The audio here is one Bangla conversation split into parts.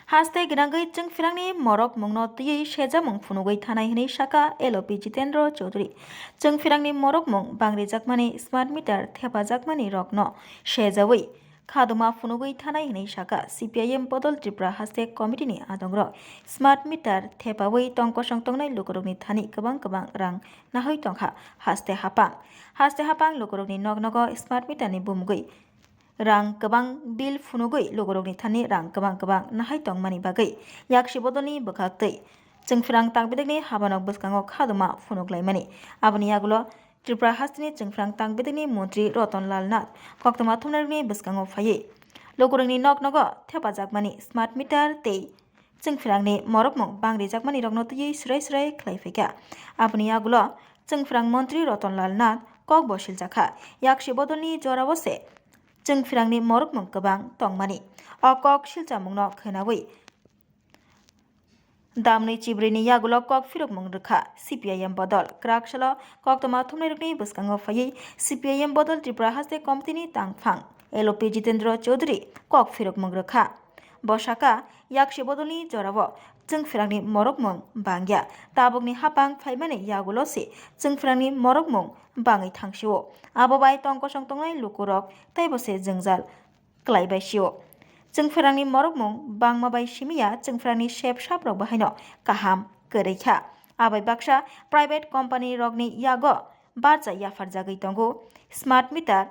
हास्ते गिनांगै जोंफिरांनि मरक मुंनो तुयै सेजामुं फुनुगै थानाय हनै साका एलपि जितेन्द्र चौधरी जोंफिरांनि मरक मुं बांग्रि जाकमानि स्मार्ट मिटार थेपा जाकमानि रकनो सेजावै खादुमा फुनुगै थानाय हनै साका CPIM बदल त्रिपुरा हास्ते कमिटिनि आदंग्र स्मार्ट मिटार थेपावै टंक संतंनाय लुकुरुगनि थानि गोबां रां नाहै टंखा हास्ते हापां लुकुरुगनि नगनग स्मार्ट मिटारनि बुमुगै रां गोबां बिल फुनुगै लुगुरुगनि थानि रां गोबां नाहाय तंमानि बागै याक्षि बदलनि बोखाक्तै जोंफिरां तांबिदगनि हाबानक बसकांगो खादुमा फुनुगलायमानि आबनि आगुलो त्रिपुरा हास्तिनि जोंफिरां तांबिदगनि मन्त्रि रतन लाल नाथ कक्तमा थुमनारनि बसकांगो फायै लुगुरुगनि नगनग थेपाजाकमानि स्मार्ट मिटार तै जोंफिरांनि मरकमुं बांग्रि जाकमानि रगनो तुयै स्राय खलायफैका आबनि आगुलो जोंफिरां मन्त्रि रतन लाल नाथ कक बसिल जाखा याक्षि बदलनि जरावसे जोंफिरांनि मरकमुं गोबां तंमानि अकक सिलचामुंनो खोनावै दामनै चिब्रिनि यागुलो कक फिरकमुं रोखा CPIM बदल क्राकसलो कक्तमा थुमनायरकनि बसकांगो फायै CPIM बदल त्रिपुरा हास्ते कमिटिनि तांफां LOP जितेन्द्र चौधरी कक फिरकमुं रोखा बसाका याक्षि बदलनि जराव जोंफिरांनि मरकमुं बांग्या ताबुकनि हापां फाइमानि यागुलोसे जोंफिरांनि मरकमुं बाङै थांसिओ आबोबाय टंक संतंनाय लुकुरक तैबसे जोंजाल क्लाइबायसिओ जोंफिरांनि मरकमुं बांमाबाय सिमिया जोंफिरांनि शेप साप्रक बाहायनो काहाम गोरैखा आबाय बाक्सा प्राइवेट कम्पानी रगनि यागो बारजा याफार जागै तंगो स्मार्ट मिटार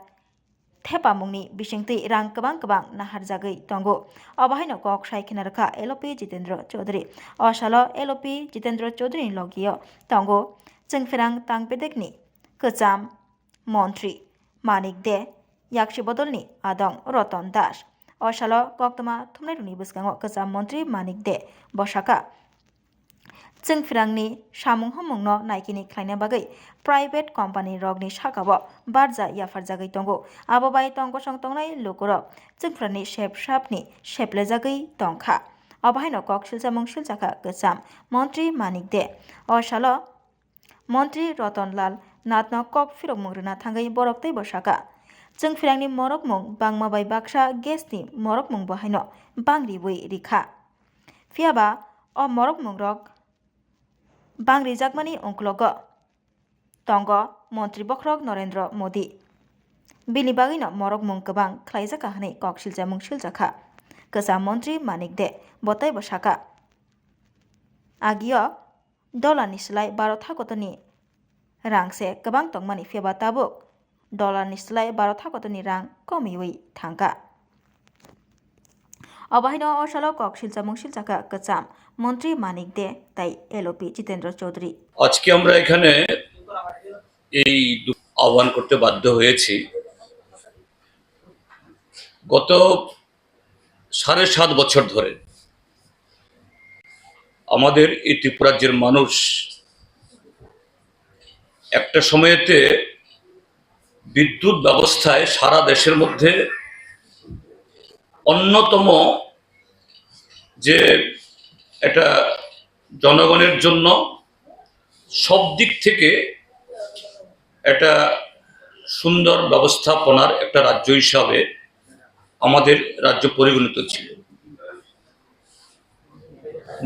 थेपामुंनि बिसिंतै रां गोबां नाहार जागै तंगो अबाहायनो कक साइखिना रखा LOP जितेन्द्र चौधरी असालो LOP जितेन्द्र चौधरी लगियो तंगो जोंफिरां तांपेदेकनि कचाम मन्त्री मानिक दे याक्षि बदलनि आदं रतन दास असालो कक्तमा थुमनायरुनि बसकांगो कचाम मन्त्री मानिक दे बसाका जोंफिरांनि सामुं हमुंनो नायकिनि ख्लायना बागै प्राइवेट कम्पानी रगनि साकाबो बारजा याफार जागै तंगो आबोबाय टंक संतंनाय लुकुरक जोंफिरांनि शेप सापनि शेपले जागै तंखा अबाहायनो कक सिलचामुं सिलचाखा कचाम मन्त्री मानिक दे असालो मन्त्री रतन लाल नाथनो कक फिरकमुं रोना थांगै बरकतै बसाका जोंफिरांनि मरकमुं बांमाबाय बाक्सा गेसनि मरकमुं बाहायनो बांग्रि वै रिखा फियाबा अ मरकमुं रक बांग्रि जाकमानि अंकलग तंग मन्त्री बख्रक नरेन्द्र मोदी बिनि बागैनो मरकमुं गोबां ख्लायजाका हनै कक सिलचामुं सिलजाखा कचाम मन्त्री मानिक दे बतै बसाका आगियो डलारनि सोलाय 12 थाखोतनि रांसे गोबां तंमानि फियाबा ताबुक डलारनि सोलाय 12 थाखोतनि रां कमिवै थांका अबाहायनो असालो कक सिलचामुं सिलचाका कचाम मन्त्री मानिक दे তাই LOP जितेन्द्र चौधरी আজকে আমরা এখানে এই আহ্বান করতে বাধ্য হয়েছি গত 7.5 বছর ধরে আমাদের এই ত্রিপুরা রাজ্যের মানুষ একটা সময়েতে বিদ্যুৎ ব্যবস্থায় সারা দেশের মধ্যে অন্যতম যে এটা জনগণের জন্য সব দিক থেকে একটা সুন্দর ব্যবস্থাপনার একটা রাজ্য হিসাবে আমাদের রাজ্য পরিগণিত ছিল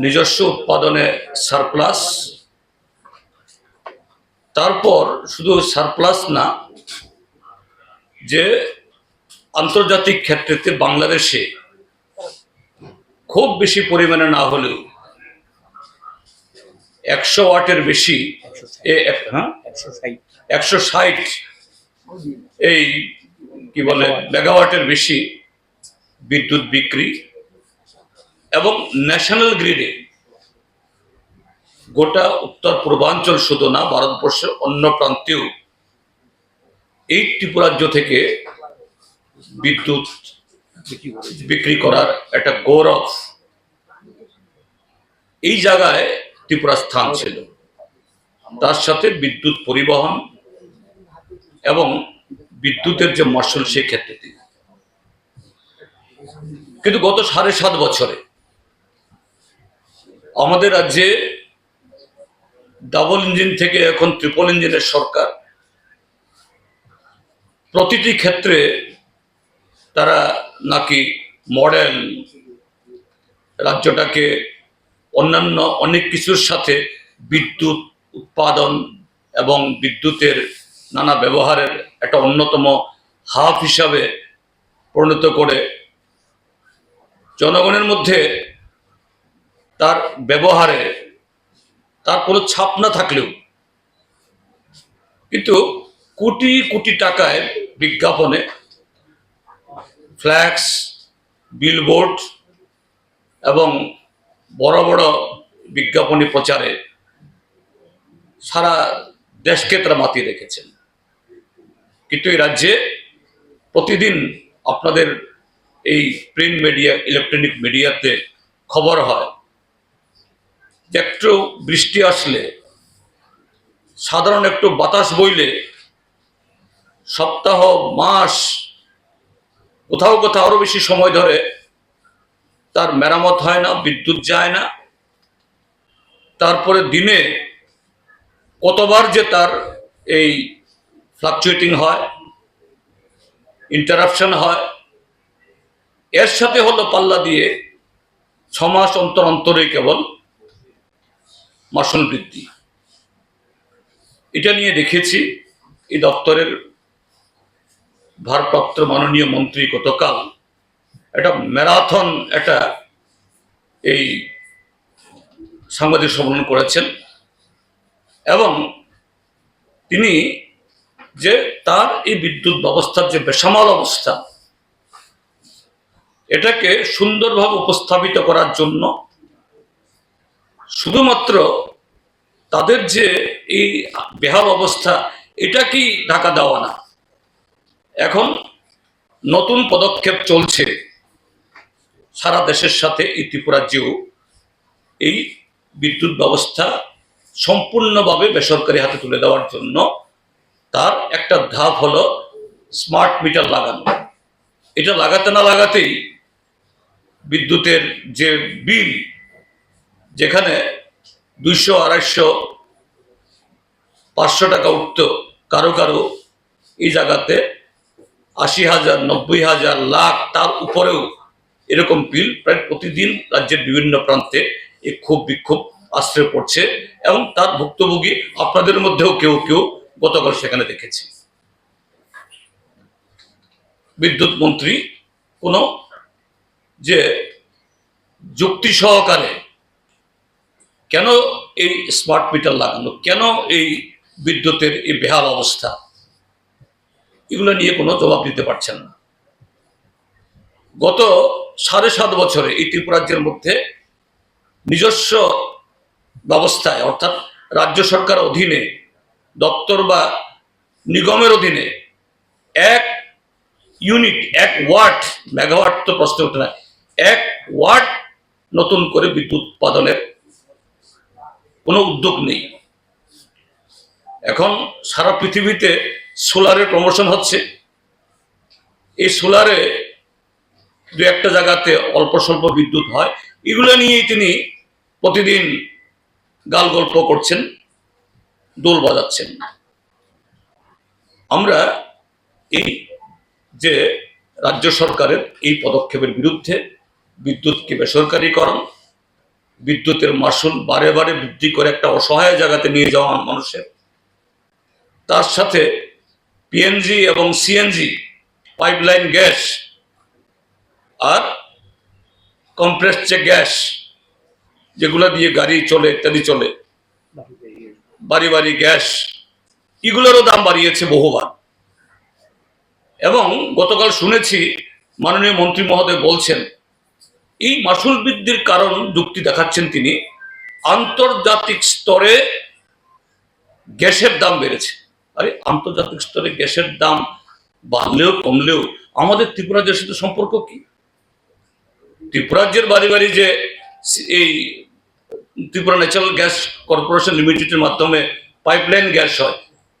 নিজস্ব উৎপাদনে সারপ্লাস তারপর শুধু সারপ্লাস না যে আন্তর্জাতিক ক্ষেত্রেতে বাংলাদেশে খুব বেশি পরিমাণে না হলেও 100 ওয়াটের বেশি 160 এই কি বলে মেগাওয়াটের বেশি বিদ্যুৎ বিক্রি এবং ন্যাশনাল গ্রিডে গোটা উত্তর পূর্বাঞ্চল শুধু না ভারতবর্ষের অন্য প্রান্তেও এই ত্রিপুরা রাজ্য থেকে বিদ্যুৎ বিক্রি করার একটা গৌরব এই জায়গায় ত্রিপুরা স্থান ছিল তার সাথে বিদ্যুৎ পরিবহন এবং বিদ্যুতের যে মার্শাল সেই ক্ষেত্রে কিন্তু গত 7.5 বছরে আমাদের রাজ্যে ডাবল ইঞ্জিন থেকে এখন ট্রিপল ইঞ্জিনের সরকার প্রতিটি ক্ষেত্রে তারা নাকি মডেল রাজ্যটাকে অন্যান্য অনেক কিছুর সাথে বিদ্যুৎ উৎপাদন এবং বিদ্যুতের নানা ব্যবহারের একটা অন্যতম হাব হিসাবে পরিণত করে জনগণের মধ্যে তার ব্যবহারে তার কোনো ছাপ না থাকলেও কিন্তু কোটি কোটি টাকায় বিজ্ঞাপনে, ফ্ল্যাক্স, বিলবোর্ড এবং বড় বড় বিজ্ঞাপনী প্রচারে সারা দেশকে তারা মাতিয়ে রেখেছেন। কিন্তু এই রাজ্যে প্রতিদিন আপনাদের এই প্রিন্ট মিডিয়া, ইলেকট্রনিক মিডিয়াতে খবর হয় যে একটু বৃষ্টি আসলে, সাধারণ একটু বাতাস বইলে সপ্তাহ, মাস, কোথাও কোথাও আরো বেশি সময় ধরে তার মেরামত হয় না, বিদ্যুৎ যায় না। তারপরে দিনে কতবার যে তার এই ফ্লাকচুয়েটিং হয়, ইন্টারাপশন হয়, এর সাথে হলো পাল্লা দিয়ে 6 মাস অন্তর অন্তরেই কেবল মাসুল বৃদ্ধি। এটা নিয়ে দেখেছি এই দপ্তরের ভারপ্রাপ্ত মাননীয় মন্ত্রী গতকাল একটা ম্যারাথন একটা এই সাংবাদিক সম্মেলন করেছেন এবং তিনি যে তার এই বিদ্যুৎ ব্যবস্থার যে বেসামাল অবস্থা, এটাকে সুন্দরভাবে উপস্থাপিত করার জন্য শুধুমাত্র তাদের যে এই বেহাল অবস্থা এটাকেই ঢাকা দেওয়া না, এখন নতুন পদক্ষেপ চলছে সারা দেশের সাথে এই ত্রিপুরাজ্যেও এই বিদ্যুৎ ব্যবস্থা সম্পূর্ণভাবে বেসরকারি হাতে তুলে দেওয়ার জন্য। তার একটা ধাপ হলো স্মার্ট মিটার লাগানো। এটা লাগাতে না লাগাতেই বিদ্যুতের যে বিল, যেখানে 200, 250, 500 টাকা উঠত, কারো কারো এই জায়গাতে 80,000, 90,000, লাখ, তার উপরেও এরকম বিল প্রায় প্রতিদিন রাজ্যের বিভিন্ন প্রান্তে এই ক্ষোভ বিক্ষোভ আশ্রয় পড়ছে এবং তার ভুক্তভোগী আপনাদের মধ্যেও কেউ কেউ গতকাল সেখানে দেখেছি। বিদ্যুৎ মন্ত্রী কোনো যে যুক্তি সহকারে কেন এই স্মার্ট মিটার লাগানো, কেন এই বিদ্যুতের এই বেহাল অবস্থা, এগুলো নিয়ে কোনো জবাব দিতে পারছেন না। গত 7.5 বছরে এই ত্রিপুরাজ্যের মধ্যে নিজস্ব ব্যবস্থায় অর্থাৎ রাজ্য সরকার অধীনে দপ্তর বা নিগমের অধীনে 1 ইউনিট, 1 ওয়াট, মেগাওয়াট তো প্রশ্ন ওঠে না, 1 ওয়াট নতুন করে বিদ্যুৎ উৎপাদনের কোনো উদ্যোগ নেই। এখন সারা পৃথিবীতে সোলারের প্রমোশন হচ্ছে। এই সোলারে 2-1টা জায়গাতে অল্প স্বল্প বিদ্যুৎ হয়, এগুলো নিয়েই তিনি প্রতিদিন গাল গল্প করছেন, দোল বাজাচ্ছেন। আমরা এই যে রাজ্য সরকারের এই পদক্ষেপের বিরুদ্ধে, বিদ্যুৎকে বেসরকারীকরণ, বিদ্যুতের মাসুল বারে বারে বৃদ্ধি করে একটা অসহায় জায়গাতে নিয়ে যাওয়া মানুষের, তার সাথে পিএনজি এবং সিএনজি পাইপলাইন গ্যাস আর কম্প্রেসড যে গ্যাস যেগুলো দিয়ে গাড়ি চলে ইত্যাদি চলে, বাড়ি বাড়ি গ্যাস, এগুলোরও দাম বাড়িয়েছে বহুবার। এবং গতকাল শুনেছি মাননীয় মন্ত্রী মহোদয় বলছেন এই মাসুল বৃদ্ধির কারণ যুক্তি দেখাচ্ছেন তিনি, আন্তর্জাতিক স্তরে গ্যাসের দাম বেড়েছে। আরে আন্তর্জাতিক স্তরে গ্যাসের দাম বাড়লেও কমলেও আমাদের ত্রিপুরাজ্যের সাথে সম্পর্ক কি? ত্রিপুরাজ্যের বাড়ি বাড়ি যে এই ত্রিপুরা ন্যাচারাল গ্যাস কর্পোরেশন লিমিটেডের মাধ্যমে পাইপলাইন গ্যাস হয়,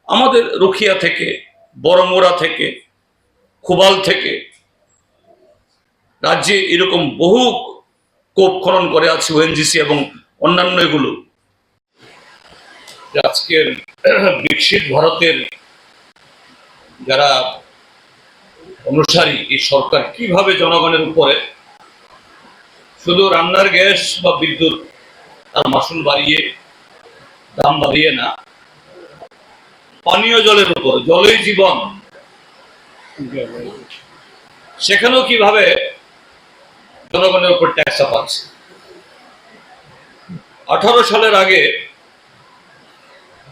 আমাদের রুখিয়া থেকে, বড়মোড়া থেকে, খুবাল থেকে রাজ্যে এরকম বহু কোপ খনন করে আছে ওএনজিসি এবং অন্যান্য এগুলো। আজকের বিকশিত ভারতের যারা অনুসারী, এই সরকার কিভাবে জনগণের উপরে শুধু রান্নার গ্যাস বা বিদ্যুৎ আর মাসুল বাড়িয়ে দাম বাড়িয়ে না, পানীয় জলের উপর, জলই জীবন, সেখানেও কিভাবে জনগণের উপর ট্যাক্স চাপাচ্ছে। 18 সালের আগে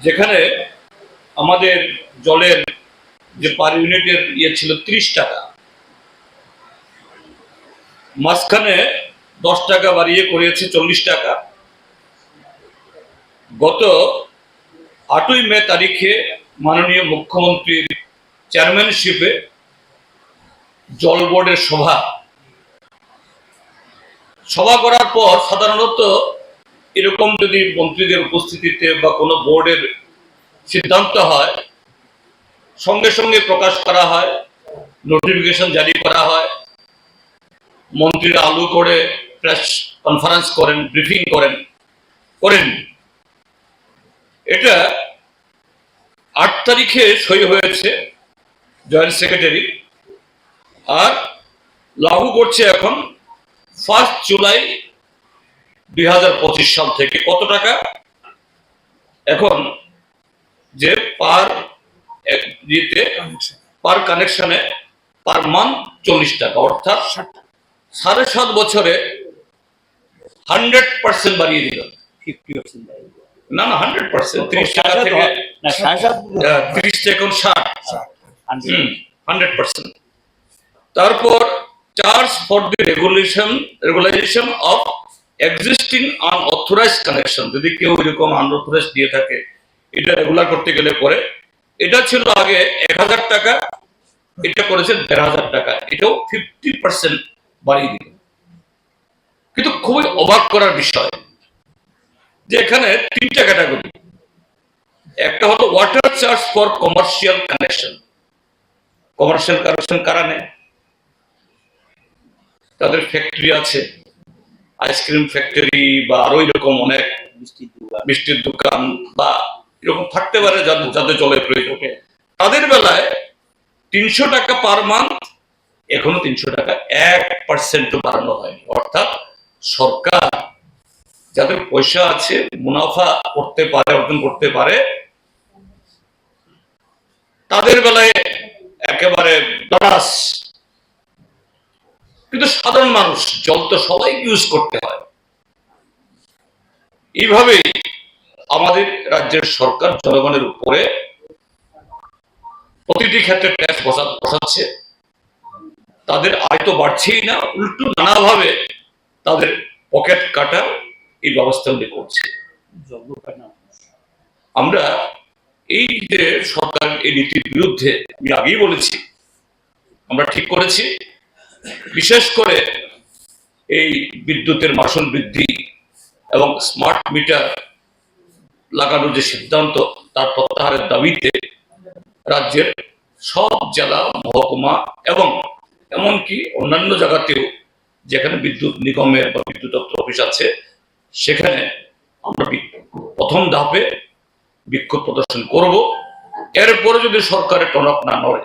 যেখানে আমাদের জলের যে পার ইউনিটের ইয়ে ছিল 30 টাকা, মাঝখানে 10 টাকা বাড়িয়ে করিয়েছে 40 টাকা। গত 8ই মে তারিখে মাননীয় মুখ্যমন্ত্রীর চেয়ারম্যানশিপে জল বোর্ডের সভা করার পর সাধারণত এরকম যদি মন্ত্রীদের উপস্থিতিতে বা কোনো বোর্ডের সিদ্ধান্ত হয়, সঙ্গে সঙ্গে প্রকাশ করা হয়, নোটিফিকেশন জারি করা হয়, মন্ত্রীরা আলু করে প্রেস কনফারেন্স করেন, ব্রিফিং করেন। এটা 8 তারিখে সই হয়েছে জয়েন্ট সেক্রেটারি, আর লাগু করছে এখন 1 জুলাই 2025 সাল থেকে। কত টাকা এখন? যে পার কানেকশনে পার মান্থ 40 টাকা, অর্থাৎ 7.5 বছরে 100% বাড়িয়ে দিল। 50% না 100%, 30 টাকা থেকে 30 থেকে এখন 60, 100%। তারপর charge for the regularisation of existing unauthorised connection, যদি কেউ এরকম আনঅথরাইজড দিয়ে থাকে, এটা রেগুলার করতে গেলে পরে, এটা ছিল আগে 1000 টাকা, এটা করেছে 1500 টাকা, এটাও 50% বাড়িয়ে দিল। কিন্তু খুবই অবাক করার বিষয় যে এখানে 3টা ক্যাটাগরি। একটা হলো water charge for commercial connection. Commercial connection কারা নেয়? তাদের ফ্যাক্টরি আছে, আইসক্রিম ফ্যাক্টরি বা আরো এরকম অনেক মিষ্টির দোকান বা এরকম থাকতে পারে যাদের জলের প্রয়োজন। তাদের বেলায় 300 টাকা পার মান্থ, এখনো 300 টাকা, 1% বাড়ানো হয়নি। অর্থাৎ সরকার যাদের পয়সা আছে, মুনাফা করতে পারে, অর্জন করতে পারে, তাদের বেলায় একেবারে প্লাস। কিন্তু সাধারণ মানুষ, জল তো সবাই ইউজ করতে হয়। এইভাবেই আমাদের রাজ্যের সরকার জনগণের উপরে প্রতিটি ক্ষেত্রে ট্যাক্স বসাচ্ছে। তাদের আয় তো বাড়ছেই না, উল্টো নানাভাবে তাদের পকেট কাটা এই ব্যবস্থা করছে। আমরা এই যে সরকার এই নীতির বিরুদ্ধে, আমি আগেই বলেছি, আমরা ঠিক করেছি। বিশেষ করে এই বিদ্যুতের মাসুল বৃদ্ধি এবং স্মার্ট মিটার লাগানোর যে সিদ্ধান্ত, তার প্রত্যাহারের দাবিতে রাজ্যের সব জেলা, মহকুমা এবং এমনকি অন্যান্য জায়গাতেও যেখানে বিদ্যুৎ নিগমের বা বিদ্যুৎ দপ্তর অফিস আছে, সেখানে আমরা প্রথম ধাপে বিক্ষোভ প্রদর্শন করব। এরপরে যদি সরকারের টনক না নড়ে,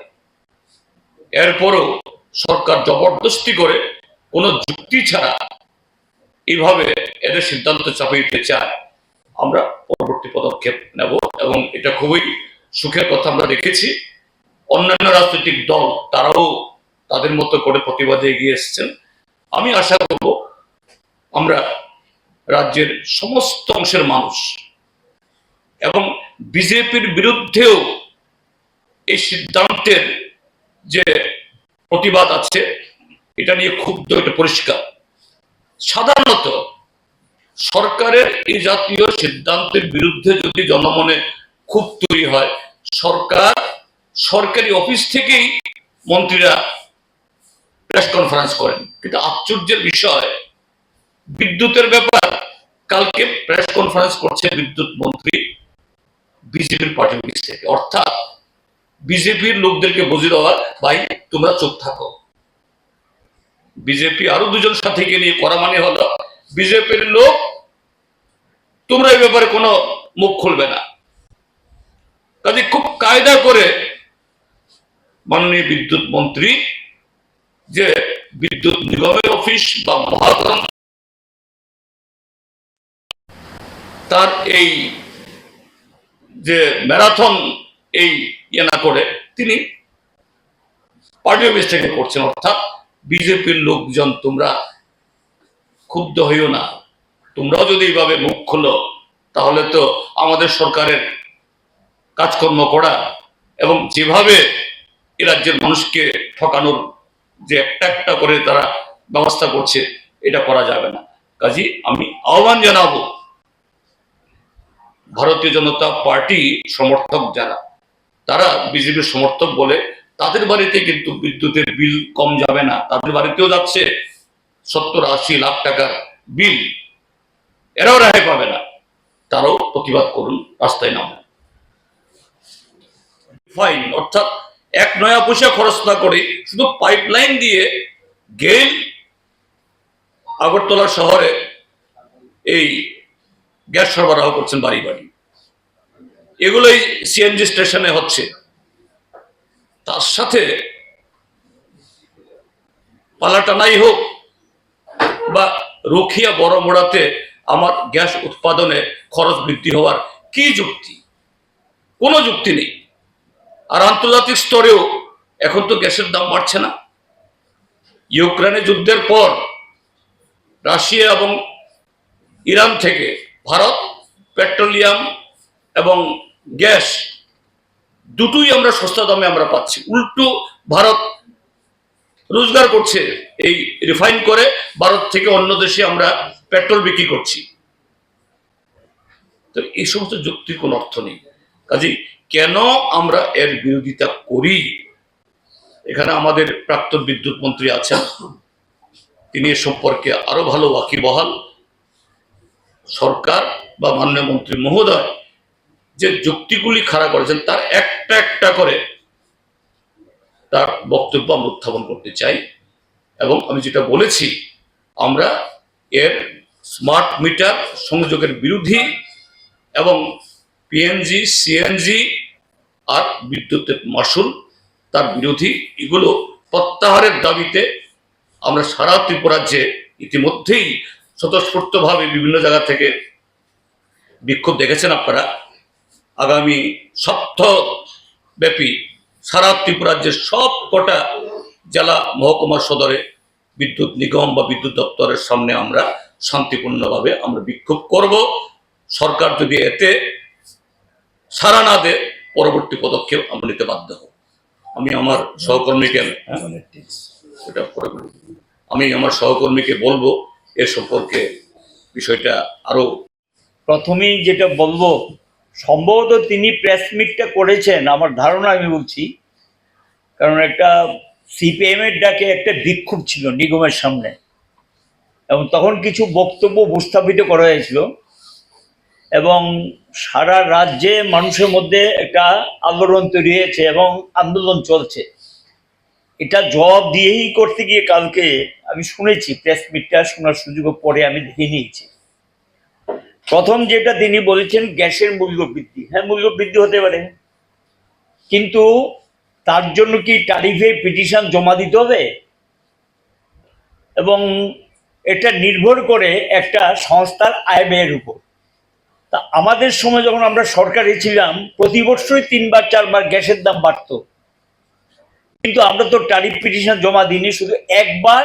এরপরেও সরকার জবরদস্তি করে কোনো যুক্তি ছাড়া এইভাবে এদের সিদ্ধান্ত চাপিয়ে দিতে চায়, আমরা পরবর্তী পদক্ষেপ নেব। এবং এটা খুবই সুখের কথা, আমরা দেখেছি অন্যান্য রাজনৈতিক দল তারাও তাদের মতো করে প্রতিবাদে এগিয়ে এসেছেন। আমি আশা করব আমরা রাজ্যের সমস্ত অংশের মানুষ এবং বিজেপির বিরুদ্ধেও এই সিদ্ধান্তের যে প্রতিবাদ আছে, এটা নিয়ে ক্ষুব্ধ, এটা পরিষ্কার। সাধারণত সরকারের এই জাতীয় সিদ্ধান্তের বিরুদ্ধে যদি জনমনে ক্ষোভ তৈরি হয়, সরকারি অফিস থেকেই মন্ত্রীরা প্রেস কনফারেন্স করেন। কিন্তু আশ্চর্যের বিষয়, বিদ্যুতের ব্যাপার কালকে প্রেস কনফারেন্স করছে বিদ্যুৎ মন্ত্রী বিজেপির পার্টি অফিস থেকে। অর্থাৎ বিজেপির লোকদেরকে বুঝে দেওয়া, ভাই তোমরা চুপ থাকো। বিজেপি আরো 2জন সাথীকে নিয়ে করা মানে হলো, বিজেপির লোক তোমরা এই ব্যাপারে কোনো মুখ খুলবে না। কাজে খুব কায়দা করে মাননীয় বিদ্যুৎ মন্ত্রী যে বিদ্যুৎ নিগমের অফিস বা মহাকরণ তার এই যে ম্যারাথন এই না করে তিনি পার্টি অফিস থেকে করছেন। অর্থাৎ বিজেপির লোকজন, তোমরা ক্ষুব্ধ হইও না, তোমরাও যদি এইভাবে মুখ খুলো তাহলে তো আমাদের সরকারের কাজকর্ম করা এবং যেভাবে এ রাজ্যের মানুষকে ঠকানোর যে একটা একটা করে তারা ব্যবস্থা করছে, এটা করা যাবে না। কাজী আমি আহ্বান জানাবো ভারতীয় জনতা পার্টি সমর্থক যারা, তারা বিজেপির সমর্থক বলে তাদের বাড়িতে কিন্তু বিদ্যুতের বিল কম যাবে না, তাদের বাড়িতেও যাচ্ছে 70-80 লাখ টাকার বিল, এরাও রেহাই পাবে না। তারাও প্রতিবাদ করুন, রাস্তায় নামুন। ফাইন অর্থাৎ 1 নয়া পয়সা খরচ না করে শুধু পাইপলাইন দিয়ে গেল আগরতলা শহরে এই গ্যাস সরবরাহ করছেন বাড়ি বাড়ি। এগুলোই সিএনজি স্টেশনে হচ্ছে। তার সাথে পালাটানাই হোক বা রখিয়া বড় মোড়াতে আমার গ্যাস উৎপাদনে খরচ বৃদ্ধি হওয়ার কি যুক্তি? কোনো যুক্তি নেই। আর আন্তর্জাতিক স্তরেও এখন তো গ্যাসের দাম বাড়ছে না। ইউক্রেনে যুদ্ধের পর রাশিয়া এবং ইরান থেকে ভারত পেট্রোলিয়াম এবং গ্যাস দুটোই আমরা সস্তা দামে আমরা পাচ্ছি। উল্টো ভারত রোজগার করছে, এই রিফাইন করে ভারত থেকে অন্য দেশে আমরা পেট্রোল বিক্রি করছি। তো এই সমস্ত যুক্তির কোনো অর্থ নেই। কাজেই কেন আমরা এর বিরোধিতা করি? এখানে আমাদের প্রাক্তন বিদ্যুৎ মন্ত্রী আছেন, তিনি এ সম্পর্কে আরো ভালো ওয়াকিবহাল। সরকার বা মাননীয় মন্ত্রী মহোদয় যে যুক্তিগুলি খাড়া করেছেন তার একটা একটা করে তার বক্তব্য আমরা উত্থাপন করতে চাই। এবং আমি যেটা বলেছি, আমরা এর স্মার্ট মিটার সংযোগের বিরোধী এবং পিএনজি, সিএনজি আর বিদ্যুতের মাসুল তার বিরোধী। এগুলো প্রত্যাহারের দাবিতে আমরা সারা ত্রিপুরাজ্যে ইতিমধ্যেই স্বতঃস্ফূর্তভাবে বিভিন্ন জায়গা থেকে বিক্ষোভ দেখেছেন আপনারা। আগামী সপ্তাহব্যাপী সারা ত্রিপুরাজ্যের সব কটা জেলা মহকুমা সদরে বিদ্যুৎ নিগম বা বিদ্যুৎ দপ্তরের সামনে আমরা শান্তিপূর্ণভাবে আমরা বিক্ষোভ করব। সরকার যদি এতে সাড়া না দেয়, পরবর্তী পদক্ষেপ আমরা নিতে বাধ্য হব। আমি আমার সহকর্মীকে বলবো এ সম্পর্কে বিষয়টা আরো। প্রথমেই যেটা বলবো, সম্ভবত তিনি প্রেস মিটটা করেছেন আমার ধারণা, আমি বলছি, কারণ একটা সিপিএম এর ডাকে একটা বিক্ষোভ ছিল নিগমের সামনে এবং তখন কিছু বক্তব্য উপস্থাপিত করা হয়েছিল এবং সারা রাজ্যে মানুষের মধ্যে একটা আলোড়ন তৈরি হয়েছে এবং আন্দোলন চলছে। এটা জবাব দিয়েই করতে গিয়ে কালকে আমি শুনেছি, প্রেস মিটটা শোনার সুযোগ পরে আমি দেখে নিয়েছি। প্রথম যেটা তিনি বলেছেন গ্যাসের মূল্য বৃদ্ধি, হ্যাঁ মূল্য বৃদ্ধি হতে পারে, কিন্তু তার জন্য কি ট্যারিফে পিটিশন জমা দিতে হবে? এবং এটা নির্ভর করে একটা সংস্থার আয় ব্যয়ের উপর। তা আমাদের সময় যখন আমরা সরকারে ছিলাম, প্রতি বছরই 3-4 গ্যাসের দাম বাড়তো, কিন্তু আমরা তো ট্যারিফ পিটিশন জমা দিইনি, শুধু একবার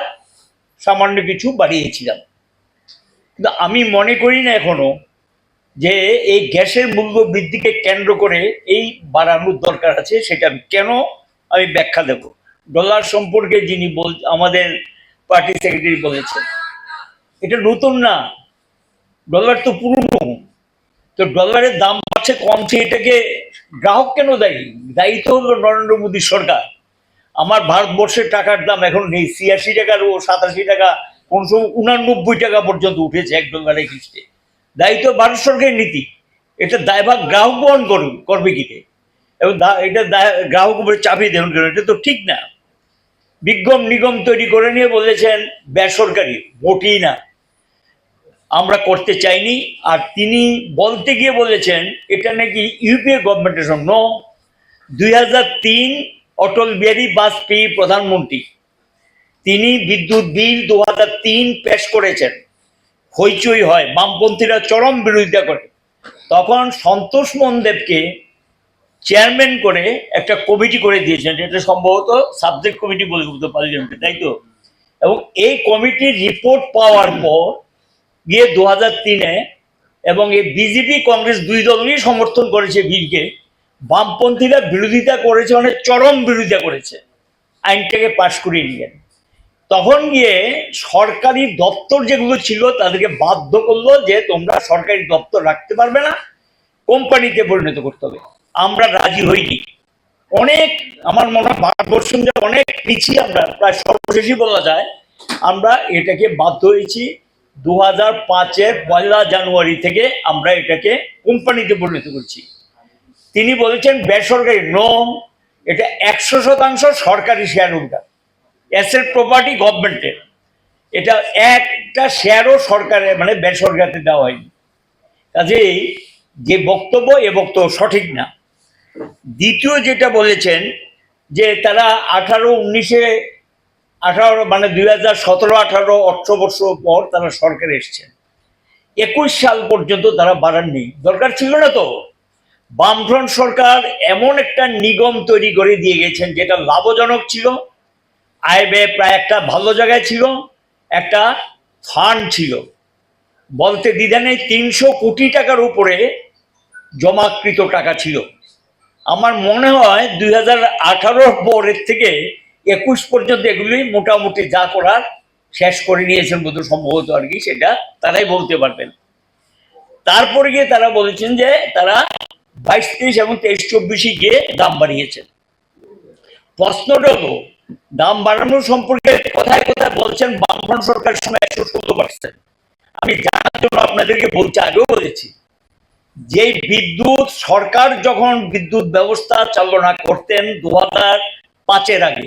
সামান্য কিছু বাড়িয়েছিলাম। কিন্তু আমি মনে করি না এখনো যে এই গ্যাসের মূল্য বৃদ্ধিকে কেন্দ্র করে এই বাড়ানোর দরকার আছে। সেটা আমি ব্যাখ্যা দেব। ডলার সম্পর্কে যিনি আমাদের পার্টি সেক্রেটারি বলেছেন, এটা নতুন না, ডলার তো পুরনো। তো ডলারের দাম বাড়ছে কমছে, এটাকে গ্রাহক কেন দায়ী? দায়ী তো হলো নরেন্দ্র মোদী সরকার। আমার ভারতবর্ষের টাকার দাম এখন নেই 86 টাকার ও 87 টাকা, কোন সময় 89 টাকা পর্যন্ত উঠেছে $1 খ্রিস্টে। দায়ী তো ভারত সরকারের নীতি। এটা দায়ভাগ গ্রাহক বহন করবে কি? এবং এটা গ্রাহক উপরে চাপিয়ে দেবেন কেন? এটা তো ঠিক না। বিজ্ঞম নিগম তৈরি করে নিয়ে বলেছেন বেসরকারি, মোটেই না, আমরা করতে চাইনি। আর তিনি বলতে গিয়ে বলেছেন এটা নাকি ইউপিএ গভর্নমেন্টের জন্য। 2003 অটল বিহারী বাজপেয়ী প্রধানমন্ত্রী, তিনি বিদ্যুৎ বিল 2003 পেশ করেছেন। হইচই হয়, বামপন্থীরা চরম বিরোধিতা করে। তখন সন্তোষ মনদেবকে চেয়ারম্যান করে একটা কমিটি করে দিয়েছেন, এটা সম্ভবত সাবজেক্ট কমিটি বলে বলতে পার্লামেন্টে, তাই তো। এবং এই কমিটির রিপোর্ট পাওয়ার পর গিয়ে 2003-এ, এবং এই বিজেপি কংগ্রেস দুই দলই সমর্থন করেছে বিলকে, বামপন্থীরা বিরোধিতা করেছে, মানে চরম বিরোধিতা করেছে, আইনটাকে পাশ করিয়ে নিলেন। তখন গিয়ে সরকারি দপ্তর যেগুলো ছিল তাদেরকে বাধ্য করলো যে তোমরা সরকারি দপ্তর রাখতে পারবে না, কোম্পানিতে পরিণত করতে হবে। আমরা রাজি হইনি। অনেক, আমার মনে হয় ভারতবর্ষ অনেক পিছিয়ে, আমরা প্রায় সর্বশেষই বলা যায়। আমরা এটাকে বাধ্য হয়েছি 2005-এর 1 জানুয়ারি থেকে আমরা এটাকে কোম্পানিতে পরিণত করছি। তিনি বলেছেন বেসরকারি নো, এটা 100% সরকারি শেয়ার হোল্ডার, অ্যাসেট প্রপার্টি গভর্নমেন্টের, এটা একটা শেয়ারও সরকারের মানে বেসরকারিতে দেওয়া হয়নি। কাজেই যে বক্তব্য, এ বক্তব্য সঠিক না। দ্বিতীয় যেটা বলেছেন যে তারা 18 মানে 2017-18 অর্থবর্ষ পর তারা সরকারে এসছেন, 21 সাল পর্যন্ত তারা বাড়াননি, দরকার ছিল না তো। বামফ্রন্ট সরকার এমন একটা নিগম তৈরি করে দিয়ে গেছেন যেটা লাভজনক ছিল, আয় ব্যয় প্রায় একটা ভালো জায়গায় ছিল, একটা ফান্ড ছিল, বলতে দ্বিধা নেই 300 কোটি টাকার উপরে জমাকৃত টাকা ছিল। আমার মনে হয় 2018 পরের থেকে 21 পর্যন্ত এগুলি মোটামুটি যা করার শেষ করে নিয়েছেন বোধ সম্ভবত আর কি, সেটা তারাই বলতে পারবেন। তারপরে গিয়ে তারা বলেছেন যে তারা 22-23 এবং 23-24 গিয়ে দাম বাড়িয়েছেন। প্রশ্নটা হলো দাম বাড়ানোর সম্পর্কে কথায় কথায় বলছেন বামফ্রন্ট সরকারের সময় 116%। আমি জানার জন্য আপনাদেরকে বলছি, আগেও বলেছি, যে বিদ্যুৎ সরকার যখন বিদ্যুৎ ব্যবস্থা চালনা করতেন 2005-এর আগে,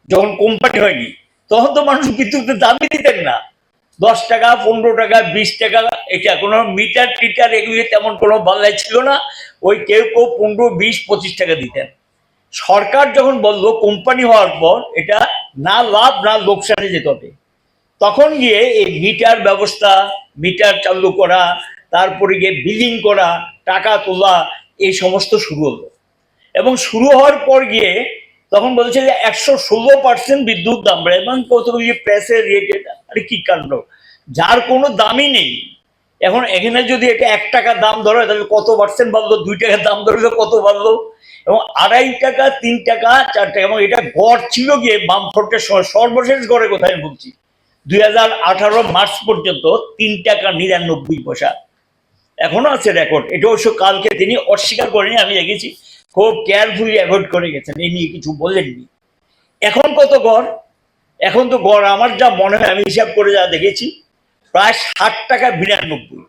যখন কোম্পানি হয়নি, তখন তো মানুষ বিদ্যুতের দামই দিতেন না। 10 টাকা, 15 টাকা, 20 টাকা, এটা কোনো মিটার টিটার এগুলি তেমন কোনো বাংলায় ছিল না। ওই কেউ কেউ 15, 20, 25 টাকা দিতেন। সরকার যখন বললো কোম্পানি হওয়ার পর এটা না লাভ না লোকসানে যেতে হবে, তখন গিয়ে এই মিটার ব্যবস্থা, মিটার চালু করা, তারপরে গিয়ে বিলিং করা, টাকা তোলা, এই সমস্ত শুরু হলো। এবং শুরু হওয়ার পর গিয়ে তখন বলছে যে 116% বিদ্যুৎ দাম বাড়ে, এবং কতগুলি প্রেসের রেট, আরে কি কাণ্ড, যার কোনো দামই নেই। এখন এখানে যদি এটা 1 টাকা দাম ধরে তাহলে কত পার্সেন্ট বাড়লো, 2 টাকার দাম ধরলে কত বাড়লো, এবং 2.5 টাকা, 3 টাকা, 4 টাকা, এবং এটা গড় ছিল গিয়ে বামফ্রন্টের সময় সর্বশেষ গড়ে কোথায় বলছি 2018 মার্চ পর্যন্ত 3 টাকা 99 পয়সা এখনো আছে রেকর্ড। এটা অবশ্য কালকে তিনি অস্বীকার করেনি, আমি দেখেছি, খুব কেয়ারফুলি অ্যাভয়েড করে গেছেন, এই নিয়ে কিছু বলেননি। এখন কত গড়? এখন তো গড় আমার যা মনে হয়, আমি হিসাব করে যা দেখেছি, প্রায় 60 টাকা 92।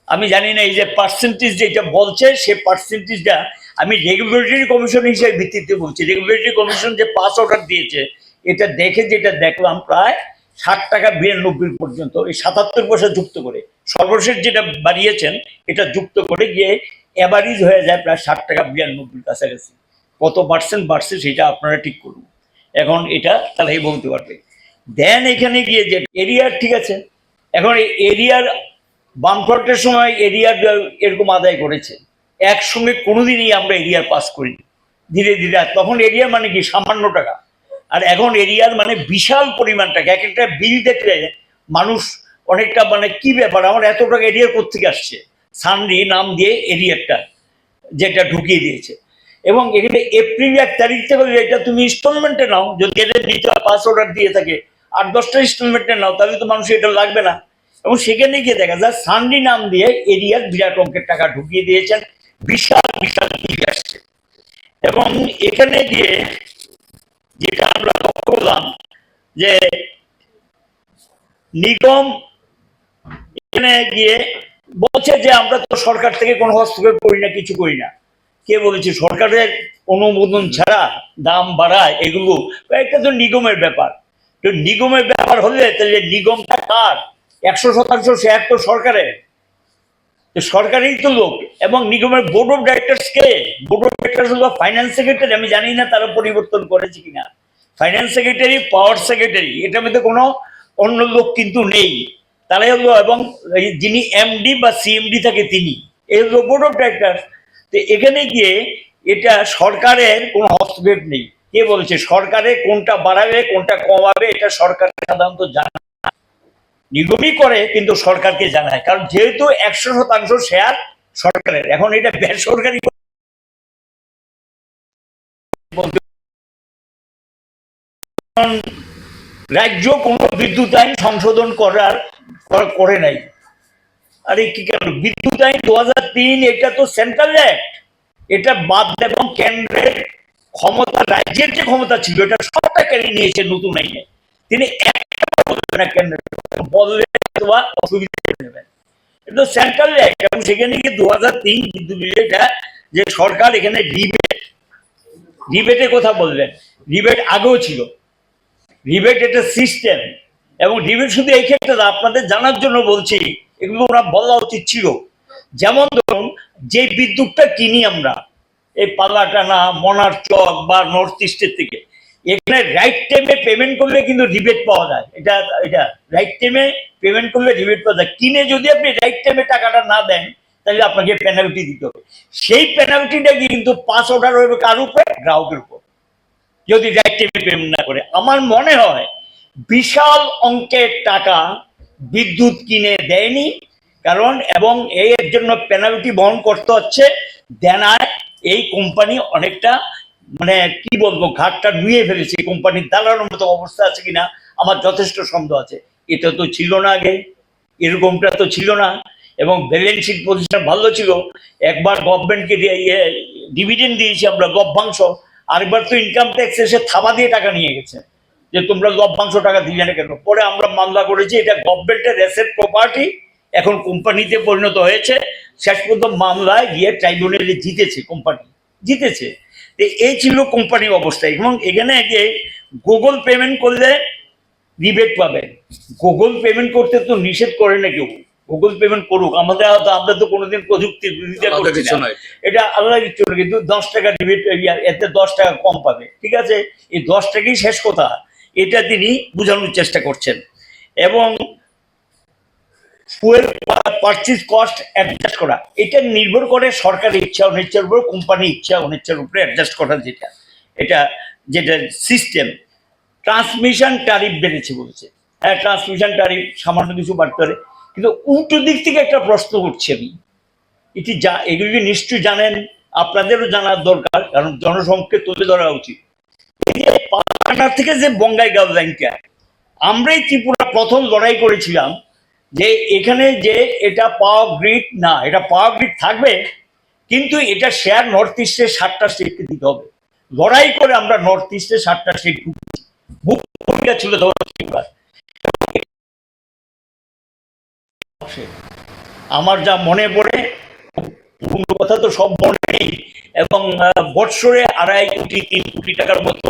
আমি জানি না এই যে পার্সেন্টেজ যেটা বলছে, সে পার্সেন্টেজটা আমি রেগুলেটরি কমিশন হিসেবে ভিত্তিতে বলছি। রেগুলেটরি কমিশন যে পাস অর্ডার দিয়েছে, এটা দেখে যেটা দেখলাম প্রায় 60 টাকা 92 পর্যন্ত, এই 77 পয়সা যুক্ত করে সর্বশেষ যেটা বাড়িয়েছেন এটা যুক্ত করে গিয়ে অ্যাভারেজ হয়ে যায় প্রায় 60 টাকা 92 কাছাকাছি। কত পার্সেন্ট বাড়ছে সেটা আপনারা ঠিক করুন, এখন এটা তাহলেই বলতে পারবে। দেন এখানে গিয়ে যে এরিয়ার, ঠিক আছে, এখন এই এরিয়ার বামফ্রন্টের সময় এরিয়ার এরকম আদায় করেছে, একসঙ্গে কোনোদিনই আমরা এরিয়ার পাস করি, ধীরে ধীরে। তখন এরিয়া মানে কি সামান্য টাকা, আর এখন এরিয়ার মানে বিশাল পরিমাণ টাকা। এক একটা বিল দেখলে মানুষ অনেকটা মানে কি ব্যাপার, আমার এত টাকা এরিয়ার কোথেকে আসছে, সানরি নাম দিয়ে এরিয়ারটা যেটা ঢুকিয়ে দিয়েছে। এবং এখানে এপ্রিল 1 তারিখ থেকে এটা তুমি ইনস্টলমেন্টে নাও, যদি এটা নিতে পাস অর্ডার দিয়ে থাকে 8-10টা ইনস্টলমেন্টে নাও, তাহলে তো মানুষ এটা লাগবে না। এবং সেখানে গিয়ে দেখা যায় সানরি নাম দিয়ে এরিয়ার বিরাট অঙ্কের টাকা ঢুকিয়ে দিয়েছেন, বিশাল বিশাল বিল আসছে। এবং এখানে গিয়ে যেটা আমরা লক্ষ্য করলাম যে নিগম এখানে গিয়ে বলছে যে আমরা তো সরকার থেকে কোনো হস্তক্ষেপ করি না, কিছু করি না। কে বলেছে সরকারের অনুমোদন ছাড়া দাম বাড়ায়? এগুলো একটা তো নিগমের ব্যাপার। তো নিগমের ব্যাপার হলে তাহলে নিগমটা কার? 100% শেয়ার তো সরকারের, তো সরকারেই তো লোক। এবং নিগমের board of directors K? Board of directors হলো ফাইন্যান্স সেক্রেটারি, আমি জানি না তারা পরিবর্তন করেছে কিনা। ফাইন্যান্স সেক্রেটারি, পাওয়ার সেক্রেটারি, এটার মধ্যে কোনো অন্য লোক কিন্তু নেই। তারাই হলো, এবং এই যিনি এমডি বা সিএমডি থাকে তিনি, এই হলো বোর্ড অফ ডাইরেক্টর। তো এখানে গিয়ে এটা সরকারের কোনো হস্তক্ষেপ নেই। কে বলেছে সরকারে কোনটা বাড়াবে কোনটা কমাবে, এটা সরকার সাধারণত জানে, নিগমই করে কিন্তু সরকারকে জানায়, কারণ যেহেতু 100% শেয়ার সরকারের, এখন এটা বেসরকারি বলতে রাজ্য কোনো বিদ্যুৎ আইন সংশোধন করে নাই। আরে কি কেন বিদ্যুৎ আইন 2003, এটা তো সেন্ট্রাল অ্যাক্ট, এটা বাদ এবং কেন্দ্রের ক্ষমতা, রাজ্যের যে ক্ষমতা ছিল এটা সবটা কেড়ে নিয়েছে নতুন আইনে। তিনি একটা বলবেন না, কেন্দ্রের বললে অথবা অসুবিধা নেবেন, এটা সেন্ট্রাল অ্যাক্ট। এবং সেখানে কি 2003 বিদ্যুৎ বিলেটা যে সরকার এখানে রিবেটের কথা বললেন, রিবেট আগেও ছিল, রিবেট এটা সিস্টেম। এবং রিবেট শুধু এই ক্ষেত্রে না, আপনাদের জানার জন্য বলছি, এগুলো ওরা বলা উচিত ছিল। যেমন ধরুন যে বিদ্যুৎটা কিনি আমরা এই পাল্লাটানা, মনার চক বা নর্থ ইস্টের থেকে, এখানে রাইট টাইমে পেমেন্ট করলে কিন্তু রিবেট পাওয়া যায়। এটা এটা রাইট টাইমে পেমেন্ট করলে রিবেট পাওয়া যায়। কিনে যদি আপনি রাইট টাইমে টাকাটা না দেন তাহলে আপনাকে পেনাল্টি দিতে হবে। সেই পেনাল্টিটা কিন্তু পাস অর্ডার হবে কার উপরে? গ্রাহকের উপর, যদি রাইট টাইমে পেমেন্ট না করে। আমার মনে হয় বিশাল অঙ্কের টাকা বিদ্যুৎ কিনে দেয়নি, কারণ এবং এর জন্য পেনাল্টি বহন করতে হচ্ছে দেনায়। এই কোম্পানি অনেকটা মানে কি বলবো, ঘাটটা নুয়ে ফেলেছে। এই কোম্পানির দালানোর মতো অবস্থা আছে কিনা আমার যথেষ্ট সন্দেহ আছে। এটা তো ছিল না আগে, এরকমটা তো ছিল না। এবং ব্যালেন্স শিট পজিশন ভালো ছিল। একবার গভর্নমেন্টকে ডিভিডেন্ড দিয়েছি আমরা, লভ্যাংশ। আরেকবার তো ইনকাম ট্যাক্স এসে থাবা দিয়ে টাকা নিয়ে গেছে যে তোমরা লভ্যাংশ টাকা দিলে না কেন। পরে আমরা মামলা করেছি, এটা গভর্নমেন্টের অ্যাসেট প্রপার্টি, এখন কোম্পানিতে পরিণত হয়েছে। শেষ পর্যন্ত মামলায় গিয়ে ট্রাইব্যুনালে জিতেছে, কোম্পানি জিতেছে। এই ছিল কোম্পানির অবস্থা। এবং এখানে গিয়ে গুগল পেমেন্ট করলে রিবেট পাবেন। গুগল পেমেন্ট করতে তো নিষেধ করে না কেউ, গুগল পেমেন্ট করুক। আমরা তো কোনোদিন প্রযুক্তির বিরোধিতা করছি না, এটা আলাদা কিছু না। কিন্তু 10 টাকা রিবেট, এতে 10 টাকা কম পাবে, ঠিক আছে। এই 10 টাকাই শেষ কথা, এটা তিনি বোঝানোর চেষ্টা করছেন। এবং ফুয়েল পারচেজ কস্ট অ্যাডজাস্ট করা, এটা নির্ভর করে সরকারের ইচ্ছা অনিচ্ছার উপর, কোম্পানির ইচ্ছা অনিচ্ছার উপরে অ্যাডজাস্ট করা, যেটা যেটা সিস্টেম। ট্রান্সমিশন ট্যারিফ বেড়েছে বলছে, হ্যাঁ ট্রান্সমিশন ট্যারিফ সামান্য কিছু বাড়তে পারে, কিন্তু উল্টো দিক থেকে একটা প্রশ্ন করছি আমি, এটি এগুলি নিশ্চয়ই জানেন, আপনাদেরও জানার দরকার, কারণ জনসমক্ষে তুলে ধরা উচিত। এই যে পাটনা থেকে যে বঙ্গাইগাঁও লাইনটা, আমরাই ত্রিপুরা প্রথম লড়াই করেছিলাম যে এখানে যে এটা পাওয়ার গ্রিড না, এটা পাওয়ার গ্রিড থাকবে, কিন্তু এটা শেয়ার নর্থ ইস্টের 7টা স্টেটকে দিতে হবে। লড়াই করে আমরা নর্থ ইস্টের 7টা স্টেট ভূমিকা ছিল তখন। আমার যা মনে পড়ে, পুরনো কথা তো সব মনে নেই, এবং বৎসরে 2.5 কোটি 3 কোটি টাকার মতো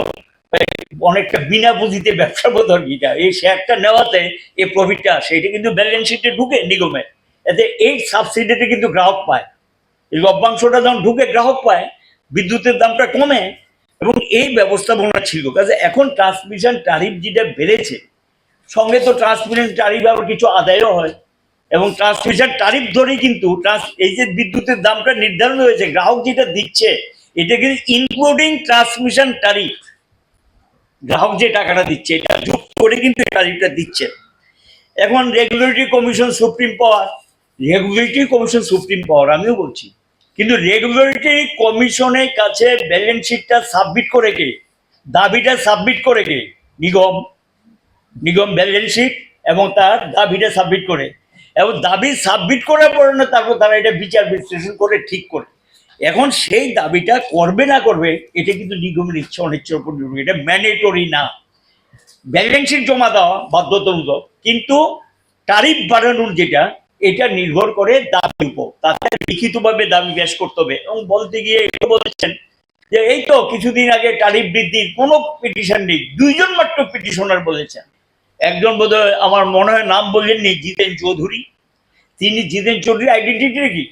অনেকটা বিনা পুঁজিতে ব্যবসার মতো আর কি। এই শেয়ারটা নেওয়াতে এই প্রফিটটা আসে, এটা কিন্তু ব্যালেন্স শিটে ঢুকে নিগমে, এতে এই সাবসিডিতে কিন্তু গ্রাহক পায়। এই লভ্যাংশটা যখন ঢুকে গ্রাহক পায়, বিদ্যুতের দামটা কমে, এবং এই ব্যবস্থাপনা ছিল। কাজে এখন ট্রান্সমিশন ট্যারিফ যেটা বেড়েছে, সঙ্গে তো ট্রান্সমিশন ট্যারিফ আবার কিছু আদায়ও হয়, এবং ট্রান্সমিশন ট্যারিফ ধরেই কিন্তু এই যে বিদ্যুতের দামটা নির্ধারণ হয়েছে, গ্রাহক যেটা দিচ্ছে এটা কিন্তু ইনক্লুডিং ট্রান্সমিশন ট্যারিফ। গ্রাহক যে টাকাটা দিচ্ছে এটা যুক্ত করে কিন্তু ট্যারিফটা দিচ্ছে। এখন রেগুলেটরি কমিশন সুপ্রিম পাওয়ার, রেগুলেটরি কমিশন সুপ্রিম পাওয়ার আমিও বলছি, কিন্তু রেগুলেটরি কমিশনের কাছে ব্যালেন্স শিটটা সাবমিট করে কে, দাবিটা সাবমিট করে কে? নিগম ব্যালেন্স শিট এবং তার দাবিটা সাবমিট করে, এবং দাবি সাবমিট করার পরে না তারপর তারা এটা বিচার বিশ্লেষণ করে ঠিক করে। এখন সেই দাবিটা করবে না করবে এটা কিন্তু নিগমের ইচ্ছা অনিচ্ছার উপর নির্ভর, এটা ম্যান্ডেটরি না। ব্যালেন্স শিট জমা দেওয়া বাধ্যতামূলক, কিন্তু ট্যারিফ বাড়ানোর যেটা, এটা নির্ভর করে দাবির উপর, তাতে লিখিতভাবে দাবি পেশ করতে হবে। এবং বলতে গিয়ে এটা বলেছেন যে এই তো কিছুদিন আগে ট্যারিফ বৃদ্ধির কোনো পিটিশন নেই, 2 জন মাত্র পিটিশনার বলেছেন। একজন বোধহয় আমার মনে হয় নাম বললেননি, জিতেন চৌধুরী। তিনি জিতেন চৌধুরী আইডেন্টিটি কি?